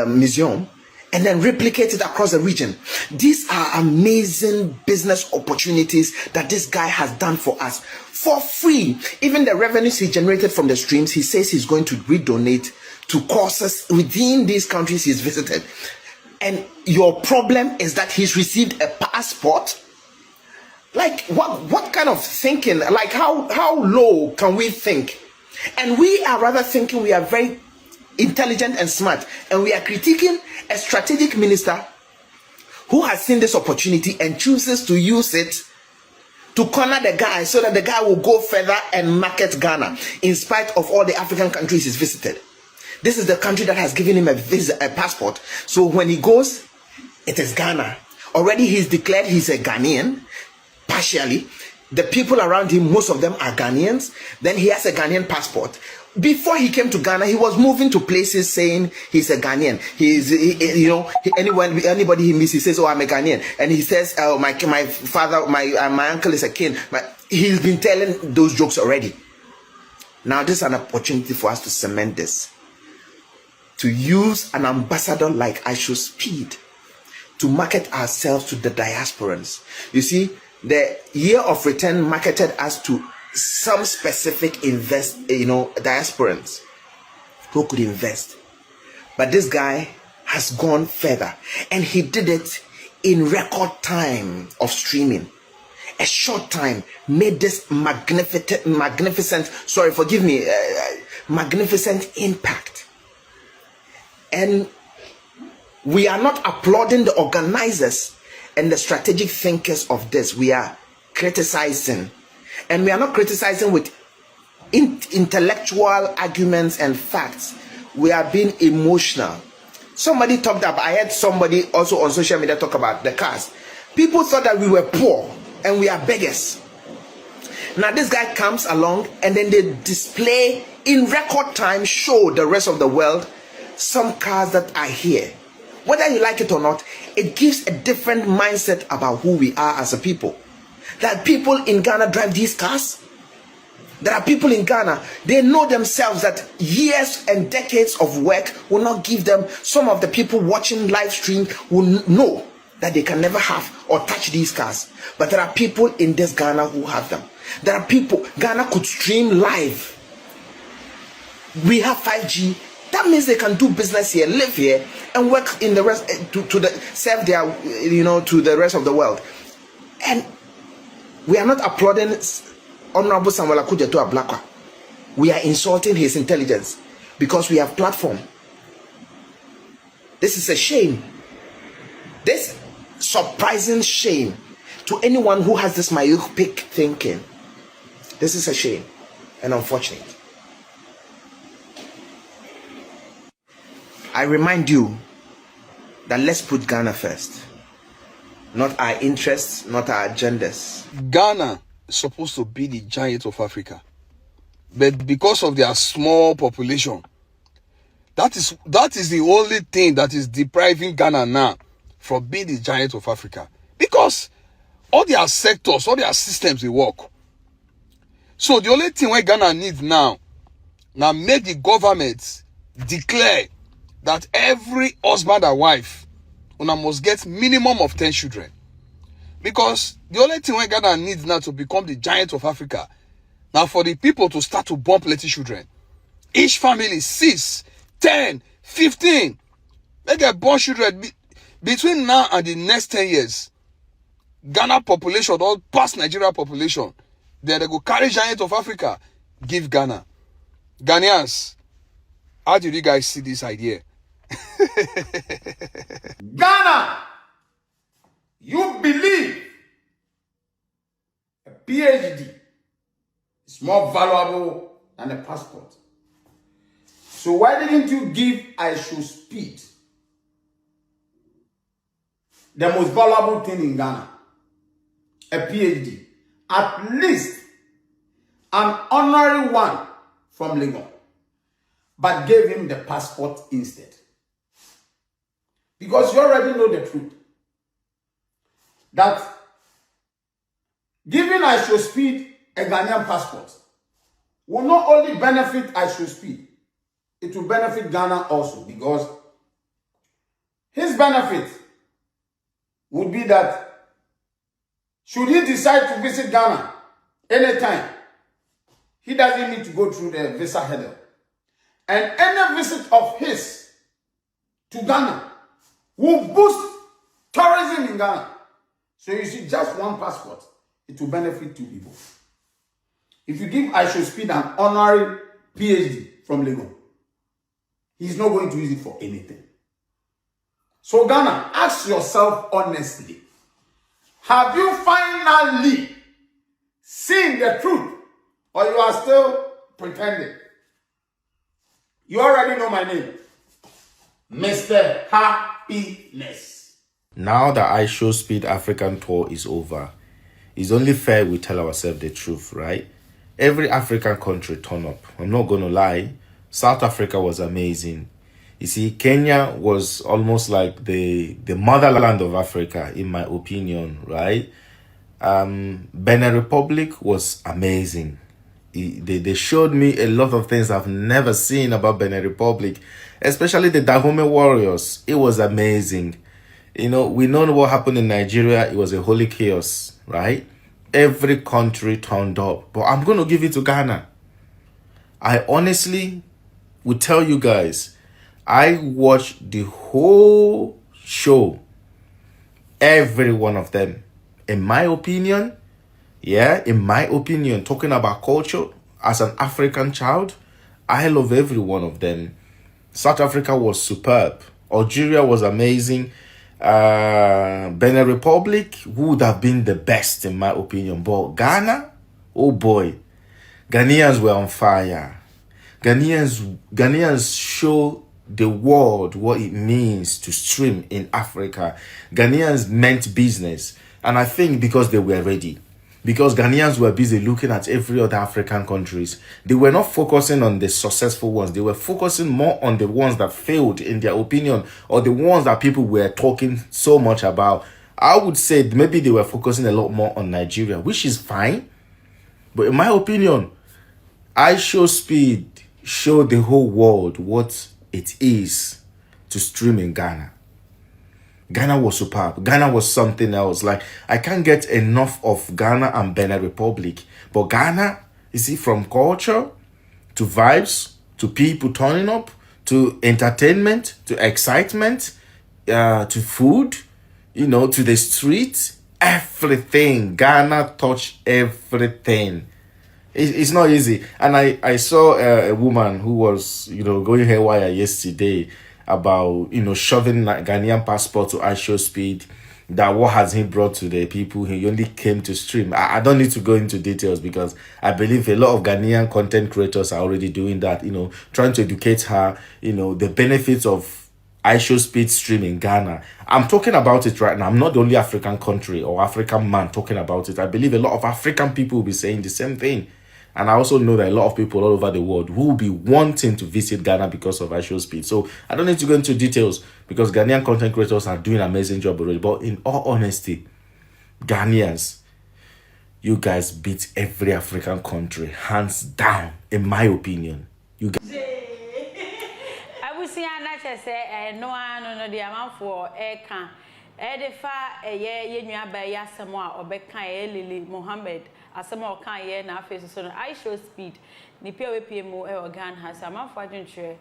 museum and then replicate it across the region. These are amazing business opportunities that this guy has done for us for free. Even the revenues he generated from the streams, he says he's going to redonate to causes within these countries he's visited. And your problem is that he's received a passport. Like what kind of thinking? Like how low can we think? And we are rather thinking we are very intelligent and smart, and we are critiquing a strategic minister who has seen this opportunity and chooses to use it to corner the guy so that the guy will go further and market Ghana in spite of all the African countries he's visited. This is the country that has given him a passport. So when he goes, it is Ghana. Already he's declared he's a Ghanaian, partially. The people around him, most of them are Ghanaians. Then he has a Ghanaian passport. before he came to Ghana, he was moving to places saying he's a Ghanaian. Anybody he meets, he says, "Oh, I'm a Ghanaian," and he says, "Oh, my father, my uncle is a king." He's been telling those jokes already. Now, this is an opportunity for us to cement this, to use an ambassador like IShowSpeed to market ourselves to the diasporans. You see, the year of return marketed us to some specific diasporans who could invest. But this guy has gone further, and he did it in record time of streaming. A short time made this magnificent, magnificent impact. And we are not applauding the organizers and the strategic thinkers of this. We are criticizing. And we are not criticizing with intellectual arguments and facts. We are being emotional. Somebody talked about, I heard somebody also on social media talk about the cars. People thought that we were poor and we are beggars. Now this guy comes along and then they display in record time, show the rest of the world some cars that are here. Whether you like it or not, it gives a different mindset about who we are as a people. That people in Ghana drive these cars. There are people in Ghana, they know themselves that years and decades of work will not give them. Some of the people watching live stream will know that they can never have or touch these cars. But there are people in this Ghana who have them. There are people, Ghana could stream live. We have 5G. That means they can do business here, live here, and work in the rest serve their to the rest of the world. And we are not applauding Honorable Samuel Akuja to Ablakwa. We are insulting his intelligence because we have platform. This is a shame. This surprising shame to anyone who has this myopic thinking. This is a shame and unfortunate. I remind you that let's put Ghana first. Not our interests, not our agendas. Ghana is supposed to be the giant of Africa. But because of their small population, that is the only thing that is depriving Ghana now from being the giant of Africa. Because all their sectors, all their systems, they work. So the only thing what Ghana needs now make the government declare that every husband and wife must get minimum of 10 children. Because the only thing what Ghana needs now to become the giant of Africa, now for the people to start to born plenty children. Each family 6, 10, 15. They get born children between now and the next 10 years. Ghana population, all past Nigeria population, then they go carry giant of Africa, give Ghana. Ghanaians, how do you guys see this idea? Ghana, you believe a PhD is more valuable than a passport. So why didn't you give IShowSpeed the most valuable thing in Ghana? A PhD. At least an honorary one from Lagos. But gave him the passport instead. Because you already know the truth. That giving IShowSpeed a Ghanaian passport will not only benefit IShowSpeed, it will benefit Ghana also. Because his benefit would be that should he decide to visit Ghana anytime, he doesn't need to go through the visa hurdle. And any visit of his to Ghana will boost tourism in Ghana. So you see, just one passport, it will benefit two people. If you give IShowSpeed an honorary PhD from Lagos, he's not going to use it for anything. So Ghana, ask yourself honestly, have you finally seen the truth, or you are still pretending? You already know my name, Mr. Happiness. Now that IShowSpeed African tour is over, it's only fair we tell ourselves the truth, right? every African country turned up. I'm not going to lie. South Africa was amazing. You see, Kenya was almost like the motherland of Africa, in my opinion, right? Benin Republic was amazing. They showed me a lot of things I've never seen about Benin Republic, especially the Dahomey warriors. It was amazing. You know, we know what happened in Nigeria. It was a holy chaos, right? Every country turned up. But I'm going to give it to Ghana. I honestly will tell you guys, I watched the whole show. Every one of them. In my opinion, talking about culture, as an African child, I love every one of them. South Africa was superb. Algeria was amazing. Benin Republic would have been the best in my opinion. But Ghana, oh boy, Ghanaians were on fire. Ghanaians show the world what it means to stream in Africa. Ghanaians meant business. And I think because they were ready. Because Ghanaians were busy looking at every other African countries. They were not focusing on the successful ones. They were focusing more on the ones that failed in their opinion, or the ones that people were talking so much about. I would say maybe they were focusing a lot more on Nigeria, which is fine. But in my opinion, IShowSpeed showed the whole world what it is to stream in Ghana. Ghana was superb. Ghana was something else. Like, I can't get enough of Ghana and Benin Republic. But Ghana, you see, from culture to vibes, to people turning up, to entertainment, to excitement, to food, you know, to the streets, everything. Ghana touched everything. It's not easy. And I saw a woman who was, you know, going haywire yesterday about, you know, shoving Ghanaian passport to IShowSpeed, that what has he brought to the people? He only came to stream. I don't need to go into details because I believe a lot of Ghanaian content creators are already doing that, you know, trying to educate her, you know, the benefits of IShowSpeed stream in Ghana. I'm talking about it right now. I'm not the only African country or African man talking about it. I believe a lot of African people will be saying the same thing. And I also know that a lot of people all over the world will be wanting to visit Ghana because of IShowSpeed. So I don't need to go into details because Ghanaian content creators are doing an amazing job already. But in all honesty, Ghanaians, you guys beat every African country, hands down, in my opinion. You guys. I will see say no the amount for air can. Edifa ye nuaba ya samwa obeka Lily Mohammed asama okan ye na face so no IShowSpeed ni pia we pmu e Ghana has amafo adwentwe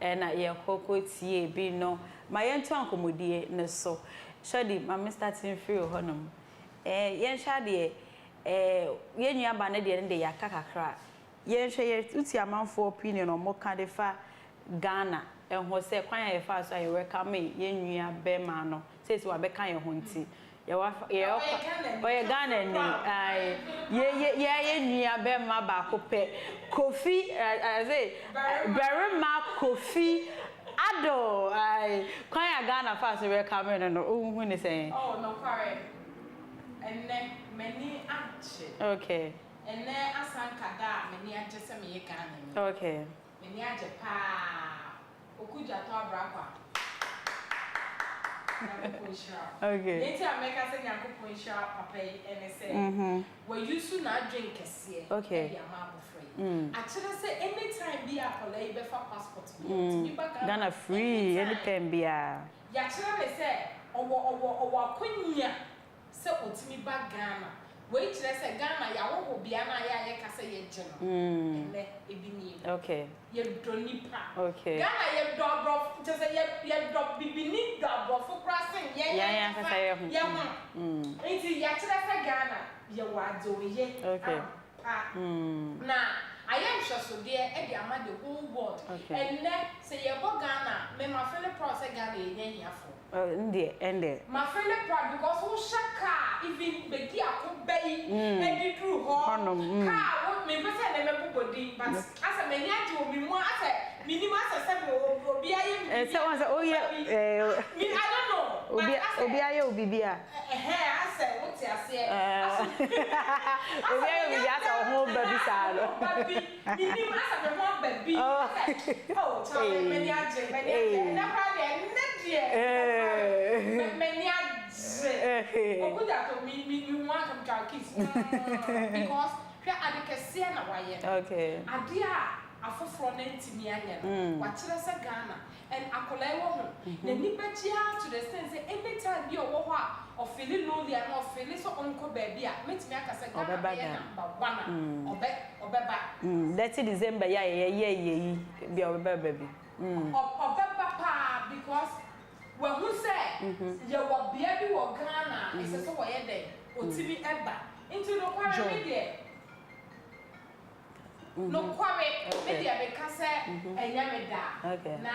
na ye kokko tie bi no ma ye nto ankomodie ne so shadi ma starting free honom ye hwa de ye nuaba ne de ne ya kakakra ye hwe ye uti amafo opinion o mo kan de fa Ghana ho se kwan ye fa so ye welcome ye nuaba ma no says wa beka ye honti ye Ghana ni ai ye nua be ma ba ko pe Kofi say Berima Kofi Ado ai kwan ya Ghana fa so we come no hu ni say oh no pare enne many ache okay enne asanka da many ache se me ye Ghana okay many ache pa okuja to Ablakwa. Okay. Later, I make us a young papa and say, well, you soon not drink a sea. Okay. Actually, say anytime be a polite for passport. Ghana free, anytime be a. Actually, say, or Queen, so to me back Ghana. Wait, let's say Ghana, ya will be an aya say general. Okay. You don't need pa. Okay. Ghana, you dog, just a you dog be beneath dog for crossing. Yeah. It's actually Ghana, you want to ye. Okay. Now, I am sure so dear, Eddie, I'm the whole world. Okay. And then say, you're Ghana, may my friend process Ghana in here for. My friend proud because who shaka even begin a bay and you drew home. Car may be sent everybody, but as a maniac will be more as a minimum as a will be I don't know. Obia will be here. I said, what's I say? Obi ayo bi asa ho baby sa lo. Baby, ni asa be ho baby. Oh, child, many aje. Na pa de na die. Many aje. Okuda to me want come to kiss. Because hwe adekese na waye. Okay. Ade a afoforo na ntimi anya no. Wa kire se Ghana and akolai wo ho. Na nipa chia to the sense anytime bi owo ho a o feel lonely and o feel so onko baby a metimi aka se Ghana number 1 obeba. That's December ye bi obeba baby. Obeba pa because when who say you will be able wo Ghana is so wo ye dey otimi eba into no kware media no kware media be ka se enya me da na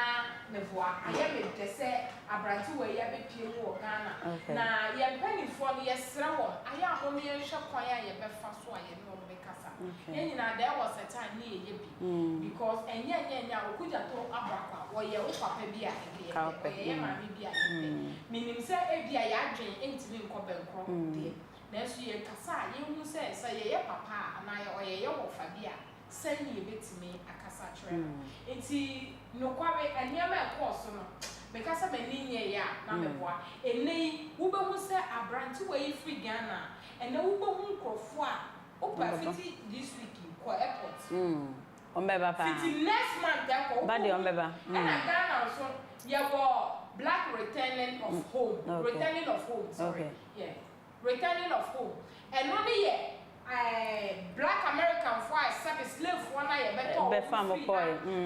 mevoa aye me de se abranti we ye be pie wo Ghana na ye panifo no ye sra wo aye ahono ye hwe kwan ya ye be fa so aye no be kasa ye nyina there was a time ni ye bi because enya okuja to Ablakwa wo ye wo papa bi a ye mami bi a minim se e bi a ya adwen entimi nko benkro de na so ye kasa ye hu se ye papa na ye wo fa bi a send you betimi akasa chere enti no kwawe aniama ekọọso no because many ya na meboa enei wo be hu se abranti we free Ghana ene wo be hu nkrofo a opafiti this week ko airport ombeba pa fiti next month da ko body ombeba na Ghana so ye go black returning of home returning of home sorry returning of home and only ye black American for service slave for na ye better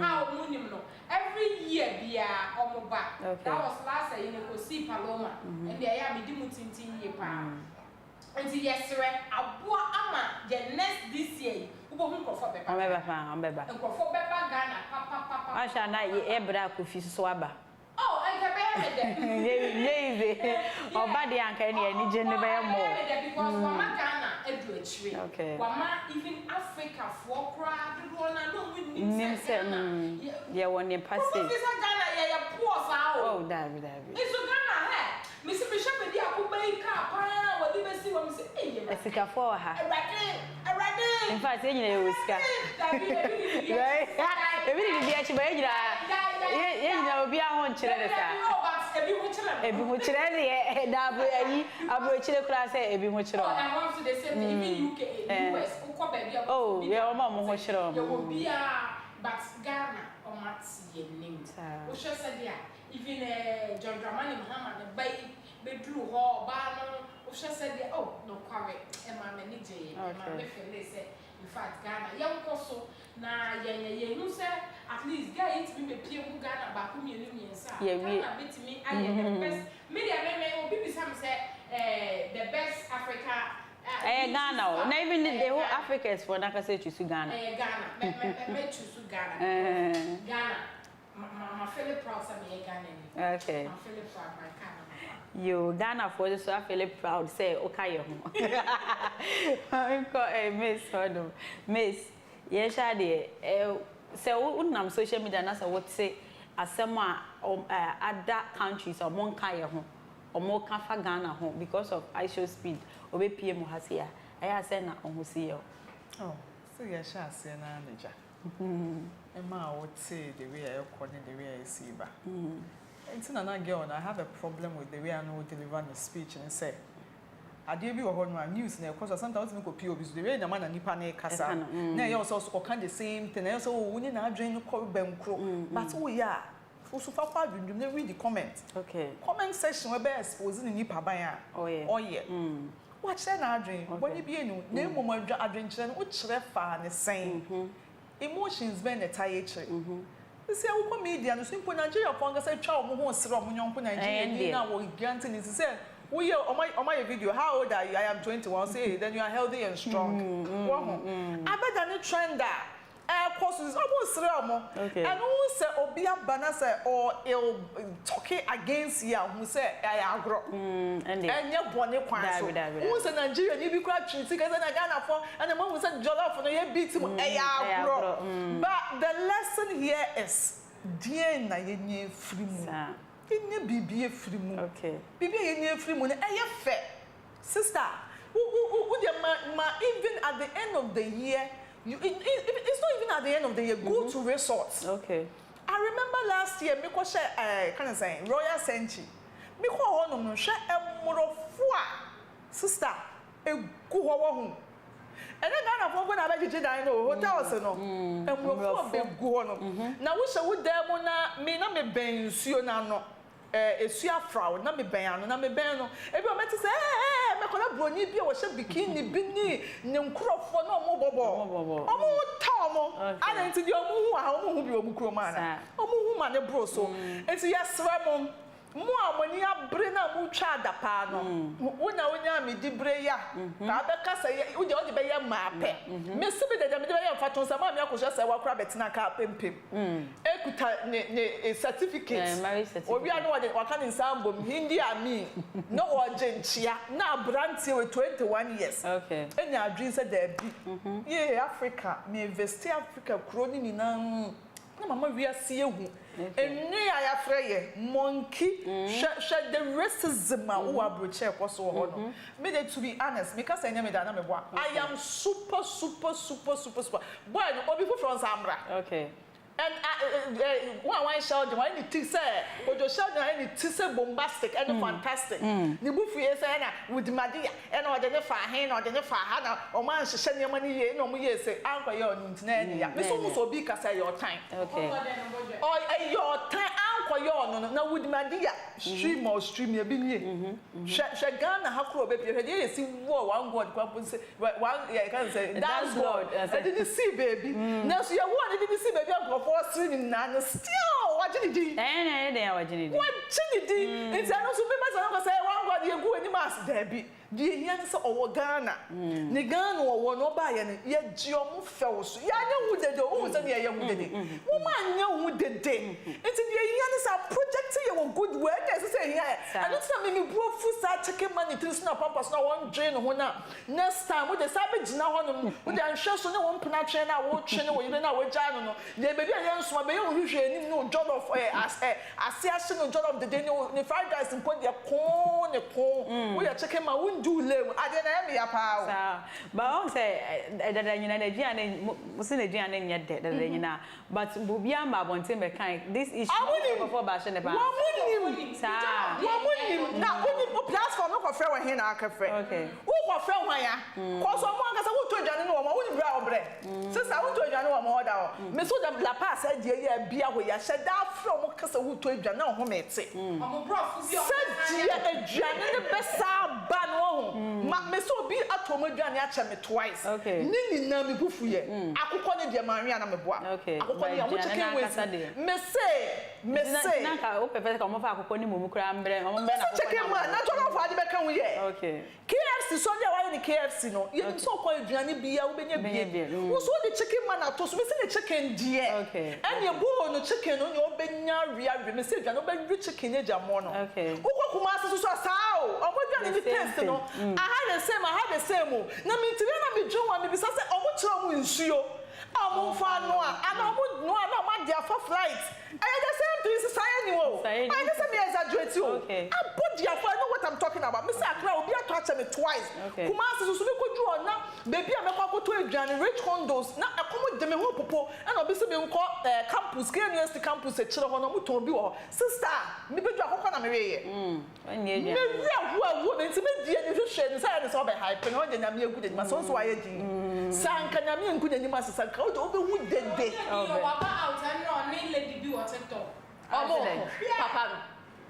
how munim no every year bia omoba that was last year in Kosi Paloma and they ya me di mutintin ye pa and yesre aboa ama the next this year ubo hu nkofo beba ombeba nkofo beba Ghana papa asha na ye ebra ko fi so aba oh I can be there oba de anka ne ani je ne be mo because mama Ghana edu achire wama even Africa for kra do na no win se ye won in passage Ghana ye poor sa oh David it's Ghana he me se be shepe di akubai ka pa wodi be si wo me se eh esika for ha erade in fact e nyina ye wosika ebi di bi achi ba ye nyina obi ahụ nkyere de sa ebi ho kyere de da abo kyere kura se ebi ho kyere I want to the same even UK US ukọ baby oh we o ma mo ho kyere o obi a but Ghana o mati ye nim o hwe se dia even John Dramani Muhammad bai bedru ho ba no o hwe se dia oh no kware e ma me ni je e ma me feel say in fact Ghana young koso na ye hu se at least guy it be pie mu Ghana ba ko mienu miensa Ghana betimi aye the best media me obi bi sam say the best Africa Ghana na even the whole Africa is for na ka say choose Ghana Ghana me choose Ghana Ghana my feel proud say me Ghana okay my feel proud my Ghana you Ghana for this so I feel proud say okay ho Miss Hodom Miss ye sha de say unam social media na say what say asema other countries or mon kai ho or more kan fa Ghana ho because of IShowSpeed obe PM hasia aya say na on ho see yo oh so ye sha say na naja Emma would say the way I call the way I see ba it's another girl I have a problem with the way I know deliver the speech and say I did be on news now because sometimes we copy obviously the way the man and nipa na kasa na you also can the same thing I also we na adwen no call benkro but we ya so far you read the comment comment section we be exposing nipa ban a oh yeah watch na adwen when you be enu na emo adwen kire no kire fa ne sen emotions be na tie kire see how come media no simple Nigeria for nga say twa omo ho sere omo nyonko Nigeria na wo granting is say we hear on my video how old are you I am 21 say then you are healthy and strong I bet that trend courses almost sere omo and who say obi abana say or ill talking against ya who say agro and your bone kwan so who say Nigeria ni bi kra treat because na Ghana for and the man who say jollof no ye beat him agro but the lesson here is dear na ye nye free mu nye bibie free mu bibie ye nye free mu na ye fair sister who the even at the end of the year, it's not even at the end of the year. Go to resorts. Okay. I remember last year, me ko share kind of saying Royal Senchi. Me ko ho no no share emorofo a sister egu ho ho. And then Ghana for na be dan no hotels no. Emorofo be gu ho no. Na wo she wo dem na me ben nsuo na no. Esua fraud na me ben ano na me ben no ebi o meti say me kola broni bi o she bikini bi ni ne nkrofo na omo bobo omo ta omo ana nti di omo hu a omo hu bi omo kuro ma na omo hu ma ne bro so enti yesra mo amoni abre na mu twa adapa no wonya me di bre ya ka be ka say wo de be ya ma pe me se be de be ya faton sa ma me akoso say wa kura betina ka pempem ekuta ne certificate marriage certificate obi anu de waka ni sambom hindi ami no ojenchia na brantie we 21 years okay enya adwin say da bi ye Africa me invest Africa kroni ni na mama we see ehu enu ya freye monkey the racism a wo abroche ekoso ho no me dey to be honest because enya me da na me boa I am super boy no obi from Zambra okay and one show the one it say ojo show the one it say bombastic and fantastic ni bufu ye say na with madia and o de ne fa hen o de ne fa ha na o man hye ne mani ye no mo ye say anko ye on ntina ya me so mo so bi ka say your time okay or your time anko ye on na with madia stream ye bi nie she Ghana ha kro be pie ye si wo one god kwa pon say one ye can say dance god I didn't see baby now so you want didn't see baby for streaming na still watching the they are watching it it's also members say one god you go any mass there be the here say owo Ghana ni Ghana owo no ba ye ye gi omo fewo so ya nya hu dede o say ye hu dede wo ma nya hu dede it's the here say project you good way they say here and it's not me bro fu start checking money through na pampas na one drain ho na next time we dey sabe gina ho no we dey anhwe so na won pena train na wo twe na wo yire na wo ja no dey baby ayan so be you hwehwe ni no job of as no job of the day no fried rice in point dey kon we dey checking ma do lem ade na me ya pa sa ba on say dada nyina na giane musi na giane nya dada nyina but bobia ma bonte me kan this issue before ba she ne ba sa na oni platform no ko frɛ wɔ he na aka frɛ okay wo ko frɛ ho ya ko so mo anga sa wo to adwane no wo ni bra obre sisa wo to adwane wo mo oda o me so da la pass e die ya bia ho ya hye da frɛ mo kasa wo to adwane na ho mete omo prof bi o sa die adwane ne be sa ba no ho ma me so bi atom adwane a che me twice ni na me bufu ye akokɔ ne die manwe na me boa akokɔ ne ya mo chicken waste me say na ka o perfect ka mo fa akokɔ ni mo kura mbre mo mbe na chicken man na jollof ade be kan wo ye okay KFC so dia wa ni KFC no ye so ko aduane bia wo benya bia wo so the chicken man ato so me say the chicken die okay and ye bo no chicken no ye obenya ria me say aduane obenya chicken ye jamo no okay wo ko kuma so saa o omoduane ni taste no I had the same na me tiri na me dwon wa me bisa say omo kire mo nsuo omo fa no ana omo no ana ma dia for flight I the same thing say anyway I just say me exaggerate o abodi afọ I know what I'm talking about me say akra obi ato ache me twice kuma so so me kodwu na baby a me kwa koto aduane rich condos na ekomo de me ho popo na obi se me nko campus University campus e kire ho na mo ton bi wo sister me bedu akokọ na me weye anya me wi awu me nti me die ni hwehwe ni say na so be hype no de na me egu de ma so so aye din sanka na me nku de ni ma sanka o de obi hu dede wa ba out and no ni lady bi wa TikTok omo papa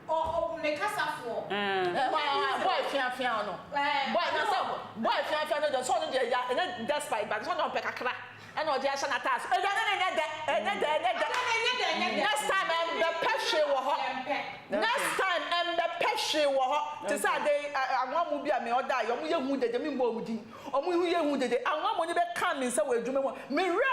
o me kasa fo boy fian no boy na so boy fian no de so no de ya na despite but so no pe kakra and o de asha na task next time the peshe wo ho next time the peshe wo ho to say dey anwa mu bia me order yo mu ye hu dede me mbo mu din o mu hu ye hu dede anwa mo ni be kan me say we adwuma mo me re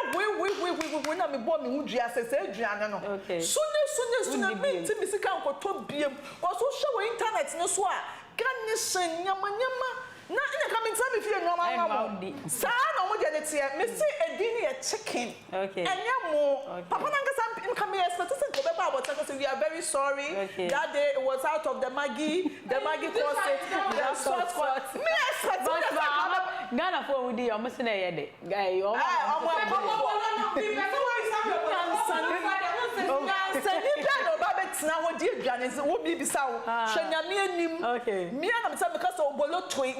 we na me bo me hu dua se aduane no sune me ti me sika nkoto biem o so show internet no so a kan ni sen nyama na ina coming to me feel no mama sa no mo de netie me say edini e chicken enye mo papa na ngasa im come expect say go be about say we are very sorry that day it was out of the Maggi course the sauce me expect Ghana for we dey almost na ye dey. Guy, no now dear Janice will be so Shanyami nim. Okay. Me and I'm saying because of Bolotway,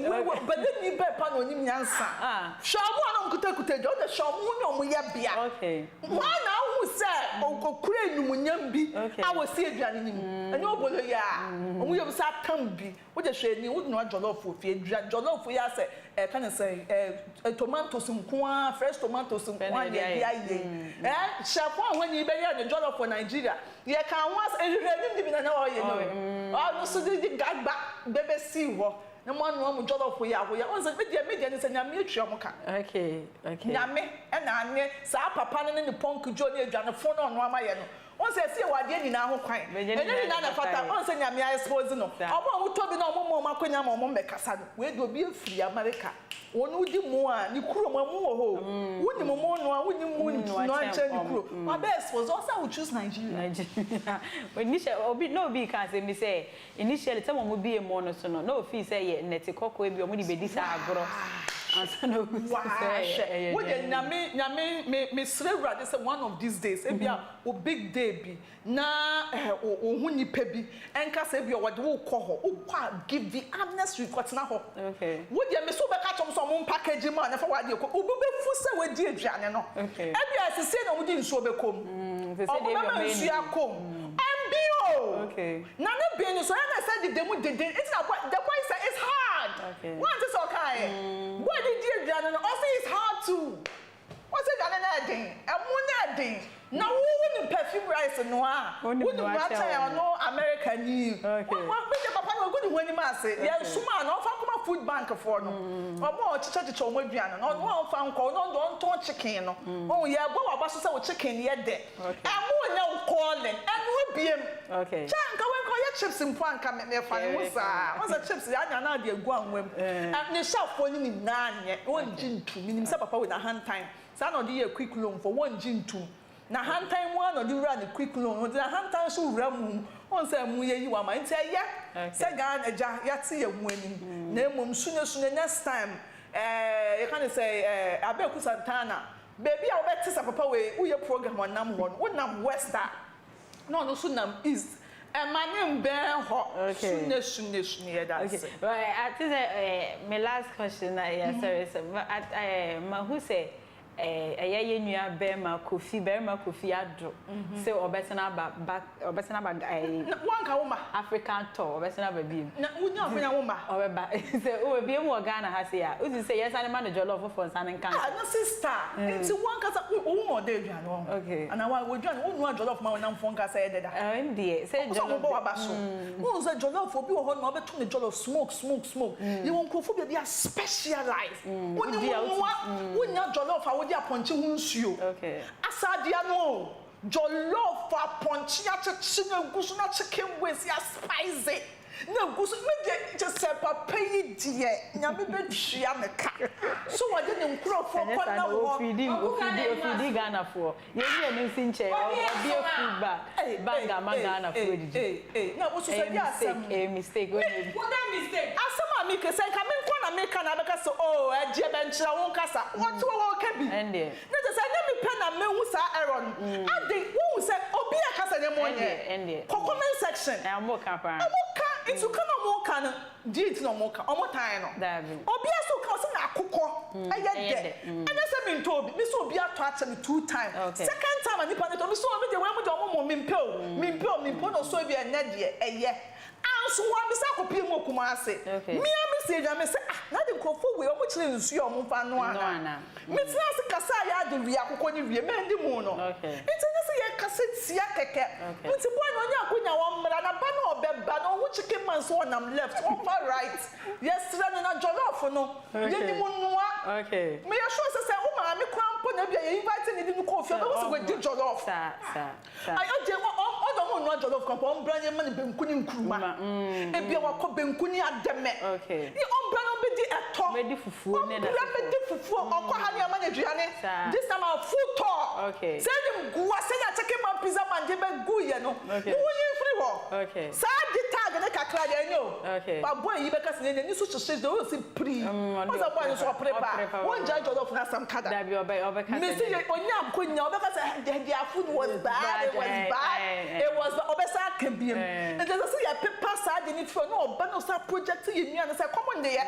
but then you bet pan on him Yansa. Shawan could take the Shamun we have beer. Okay. Why now who said Uncle Crane Munyambi? I will see Janin and no Boloya. We have sat Tambi with a shade you would not jollof for fear. Jollof for ya say, can I say, tomatoes and corn, fresh tomatoes and one day. Chapon when you bear the jollof for Nigeria. You can once didn't even know you know. Oh, so they got back, baby, see what. No one job of we are. Was a media and a mutual. Okay. Yame and I saw Papa and the Punk Johnny John phone on Ramayan. Once I see what I did now, crying. And then another fact, once I suppose no. I want to be no more Maconia Mombecasan. Where do be free America? One would do more, you crew more. Wouldn't more, wouldn't no, my best was also I would choose Nigeria. Initially, no because me say initially someone would be a monosono. No fee say Netiko will be only be this agro. No, what me Srebra, this is one of these days. Maybe a big day be na huni pebi and Casabi or what do call give the amnesty report now. Okay. Would you miss over catch on some packaging man for what you could be with dear Janano? Okay. Every I say no within Sobecom. Okay. None of being so I said the demo did it's not what the point is hard. Okay. What is okay? What did you do? Also, it's hard to. What's it done? I'm one now, who wouldn't perfume rice and noir? Wouldn't watch no American new. Okay. Papa good when you must say, yes, Suma, no from food bank for no. Or more to church or Modiana, no one found call, no don't chicken. Oh, yeah, what about so chicken yet there? And more now calling and we'll be him. Okay. Jank, I will call your chips in point. Come at me for what's the chips? I know the guan women. And the shop for you in 9 yet. 1 gin to meaning Papa with a hand time. Son of the quick loan for 1 gin 2. Na hand time one or do run a quick loan. The hand time so ram on some way you are mine. Say, yeah, Sagan a yatsi a winning. Name sooner next time. You can't say, Abeku Santana. Baby, I'll bet this Papa way. We your program on number 1. What number West that? No, Sunam is. And my name bear hot. Okay. Soon near that. Okay. Right. I think my last question. Yes, sir. Who say? Eye nua bema kofi adro say obesena ba obesena ba one ka woma African tour obesena ba bi na wunya ofanya woma obeba say o bi mu Ghana ha say ya o say yes ani man jollof for san nkan no sister it's one ka wo mo de dwan no okay and I wo dwan wo nu jollof ma na mfon ka say deda ndie say jollof bo ba so wo say jollof obi wo ho na obeto ne jollof smoke you won krofo be a specialized wunya jollof dia ponchi hunsuo okay asadia no jollof ponchi ya chicken gusu na chicken waist ya spicy na gusu me just say papa yi die nyame betwia meka so what dey nkrofo kwa na wo ofidi Ghana for ye ni eni sinche obi food bag Ghana for didi na wo so say dia asem mistake what that mistake asem ami ke say ka me kwa na meka na beka so oh eje benchira won kasa what wo ka bi ende na just say me pen na me hu sa error ade wo say obi akasa ne mo nye comment section e mo ka pa it's you can more can did no more time no obi aso ka so na akukọ ayede and say me told me so obi ato acha me 2 times second time ani pa me so me de we mo mimpo no so bi ene de eye anso wa me sa kopi mo kuma ase me am say ja me say na de krofo we o mo chire nsu o mo fa no ana me tira se kasa ya de wi akukọ ni wi me ndi mu no it's just ye kasa tia keke nti boy no nya akunya wo mra na ba no obeba no hu chicken man so on am left on far right yes na jollof no ye ni mu nua okay me ya sure say wo ma me kwampo na bia ye invite ni di ko ofia no we di jollof sa ayo je o do mo no jollof kwampo on branye man benku ni nkruma e bia wa ko benku ni ademe okay ni on branye be di eto be di fufuo ne na be di fufuo o ko ha ni ama na duane this time our food tour okay say dem guwa say ya chicken man pizza man de be gu ye no wo yin free wo okay sa di tag na kakra de no. Okay. But boy you because you so to say do see pre. What's up boy so prepare. One judge of na some kada. That be obeka. Me see onyam konya obeka say their food was bad. It was bad. It was obesa can be. And there's say your paper side you need for no oba no start project you and say come on there.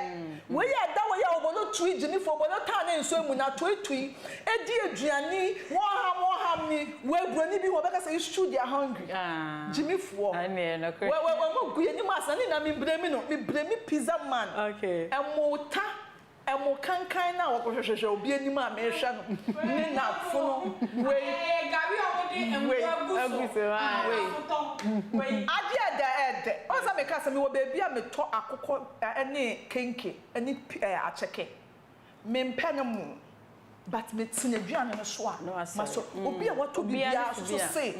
We ya that way ya obo no tui jini for obo no tan nso mu na tui e di aduani mo ham ni we broni bi obeka say you should they are hungry. Jimmy for. I mean, no question. Well, go you masani na me bremi pizza man. Okay. Emota emo kankan na wohwehwehwe obi anim a me hwe no. Ni na fono we gari omode emwaguso. We ade ede. Oza me ka se me wo baby a me to akokọ ene kenke ene acheke. Me mpe ne mu. But me tin aduane no so a. Maso obi a wato bibia so say.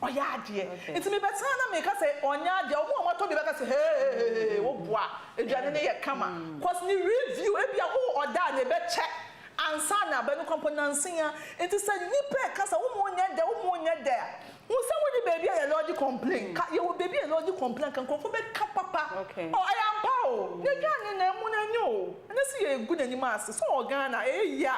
Oya ade. Enti me beta na me ka say onya ade omo wato bi ka say hey wo boa aduane ne ye kama. Cause ni review e bia wo oda na be check ansa na be no componency ya. Enti say nipa ka say wo mo nya de wo say wo di baby a lodge complain. Ka ye wo baby a lodge complain kan konfo be ka papa. Okay. Oh I am pa o. Ne aduane na mu na nyo. Na say ye gu na ni ma ase. So Ghana ya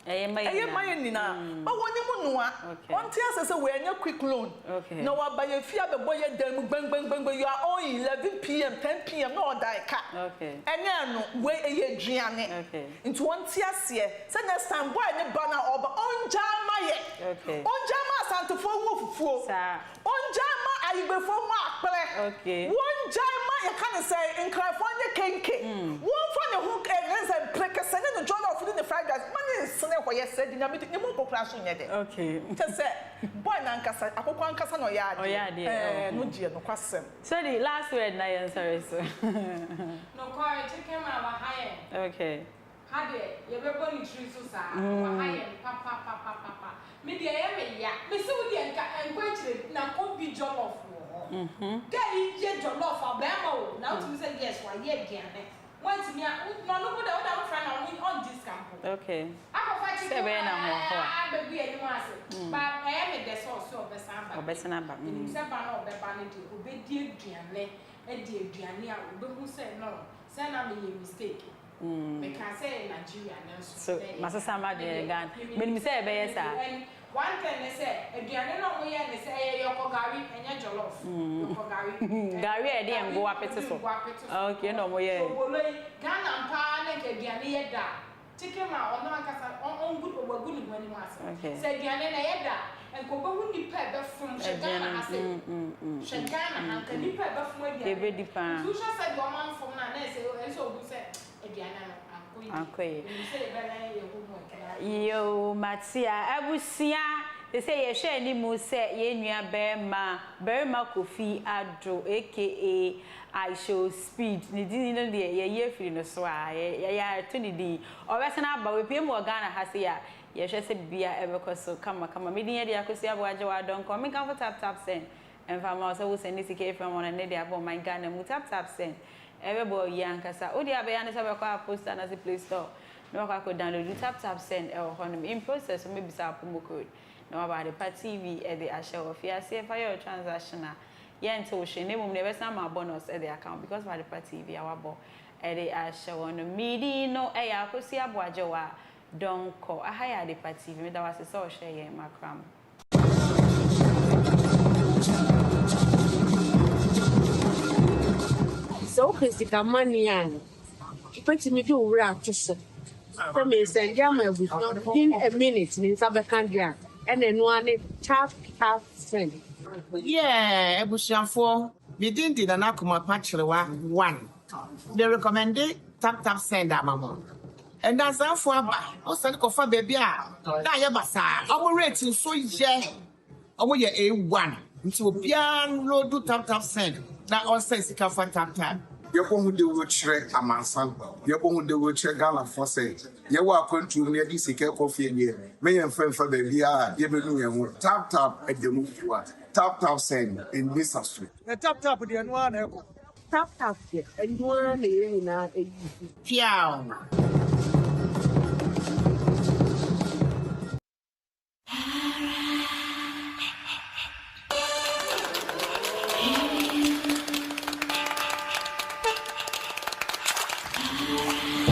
my nina. But when you know, one tears as a way and quick loan. No, by a fear the boy them bang, you are all 11 p.m., 10 p.m. No, die cat. Okay. And then wait a year, Gianni. Okay. Into one tears here. So next time, why the banner over on Jama? Okay. On Jama Santa for on Jama, I before Mark. Okay. One Jama, you can't say in California, Kenke. One from the hook and break a send in the journal of the fried rice. Money is what you said in a meeting. You won't crash in it. Okay. Just say, boy, Nankasa, I hope Ankasa no yard. Oh, yeah, dear. No, dear, no question. So the last word, Nayan, sorry, sir. No, call it, take him out higher. Okay. Had it, you're going to choose higher, papa. Maybe I am a ya. Miss Woody and Quentin, now could be job of war. Get you job of Alabama. Now to say yes, why yet, Janet. Once me, no, look at our friend on this campus. Okay. I have fighting baby and master. But I am a desert so better number. In Sabano, the vanity, obey dear Gianne, a dear Giannia, who said no, send a mistake. Because say Nigeria, so Master Sama, dear gun. When we say, Bayesa. One thing they say, if you are not here, they say you're Gary and you're Jollof. Gary, I didn't go up it. Okay, no more. Ghana and Parliament, Ghanaian da. Take him out on good or good when he was. Say Ghanaian da, and go who need pepper from Shagana. Shagana, and can you pepper from where they very depend. You just said your man from Nancy, so who said, okay. Yo, Matsia, Abusia, they say, share any more set, ye nua Berma Kofi Adro, aka IShowSpeed's. Nidini no de ye year free no swa, ya 20D. Or Western Abba, we pay more Ghana has ya. Ye shall say beer ever so come, media the Acusia Wajawa don't come, come for tap send. And from also send this cake from one and they about my Ghana, tap send. Every boy, young Cassa, oh, the Abayana Sabaka post and as a play store. No, I could download tap send or honor in process, or maybe some promo code. No about the TV at the Asha of Fia, say for your transactional. Yeah, until she name never some my bonus at the account because by the TV, our boy at the Asha on the media, no, I could see a boajoa. Don't call a higher the TV, that was a social in my cram. So, Christica Manian, put me to wrap to say. From me, send Yama within a minute in Sabacandria, and then one tap send. Yeah, Ebushan we didn't did an Akuma Patchlewa one. They recommended tap send that mamma. And that's our for also for baby. Diabasa, our rating so yeah. Our year A1 into a piano do tap send. That also is a for tap. You're going to do Amansan. You're going to do Gala for say. You are going to near this coffee here. May and friend for the Lia, you tap at the move you are. Tap send in this street. The tap with the one. Tap, and one in a. Piao.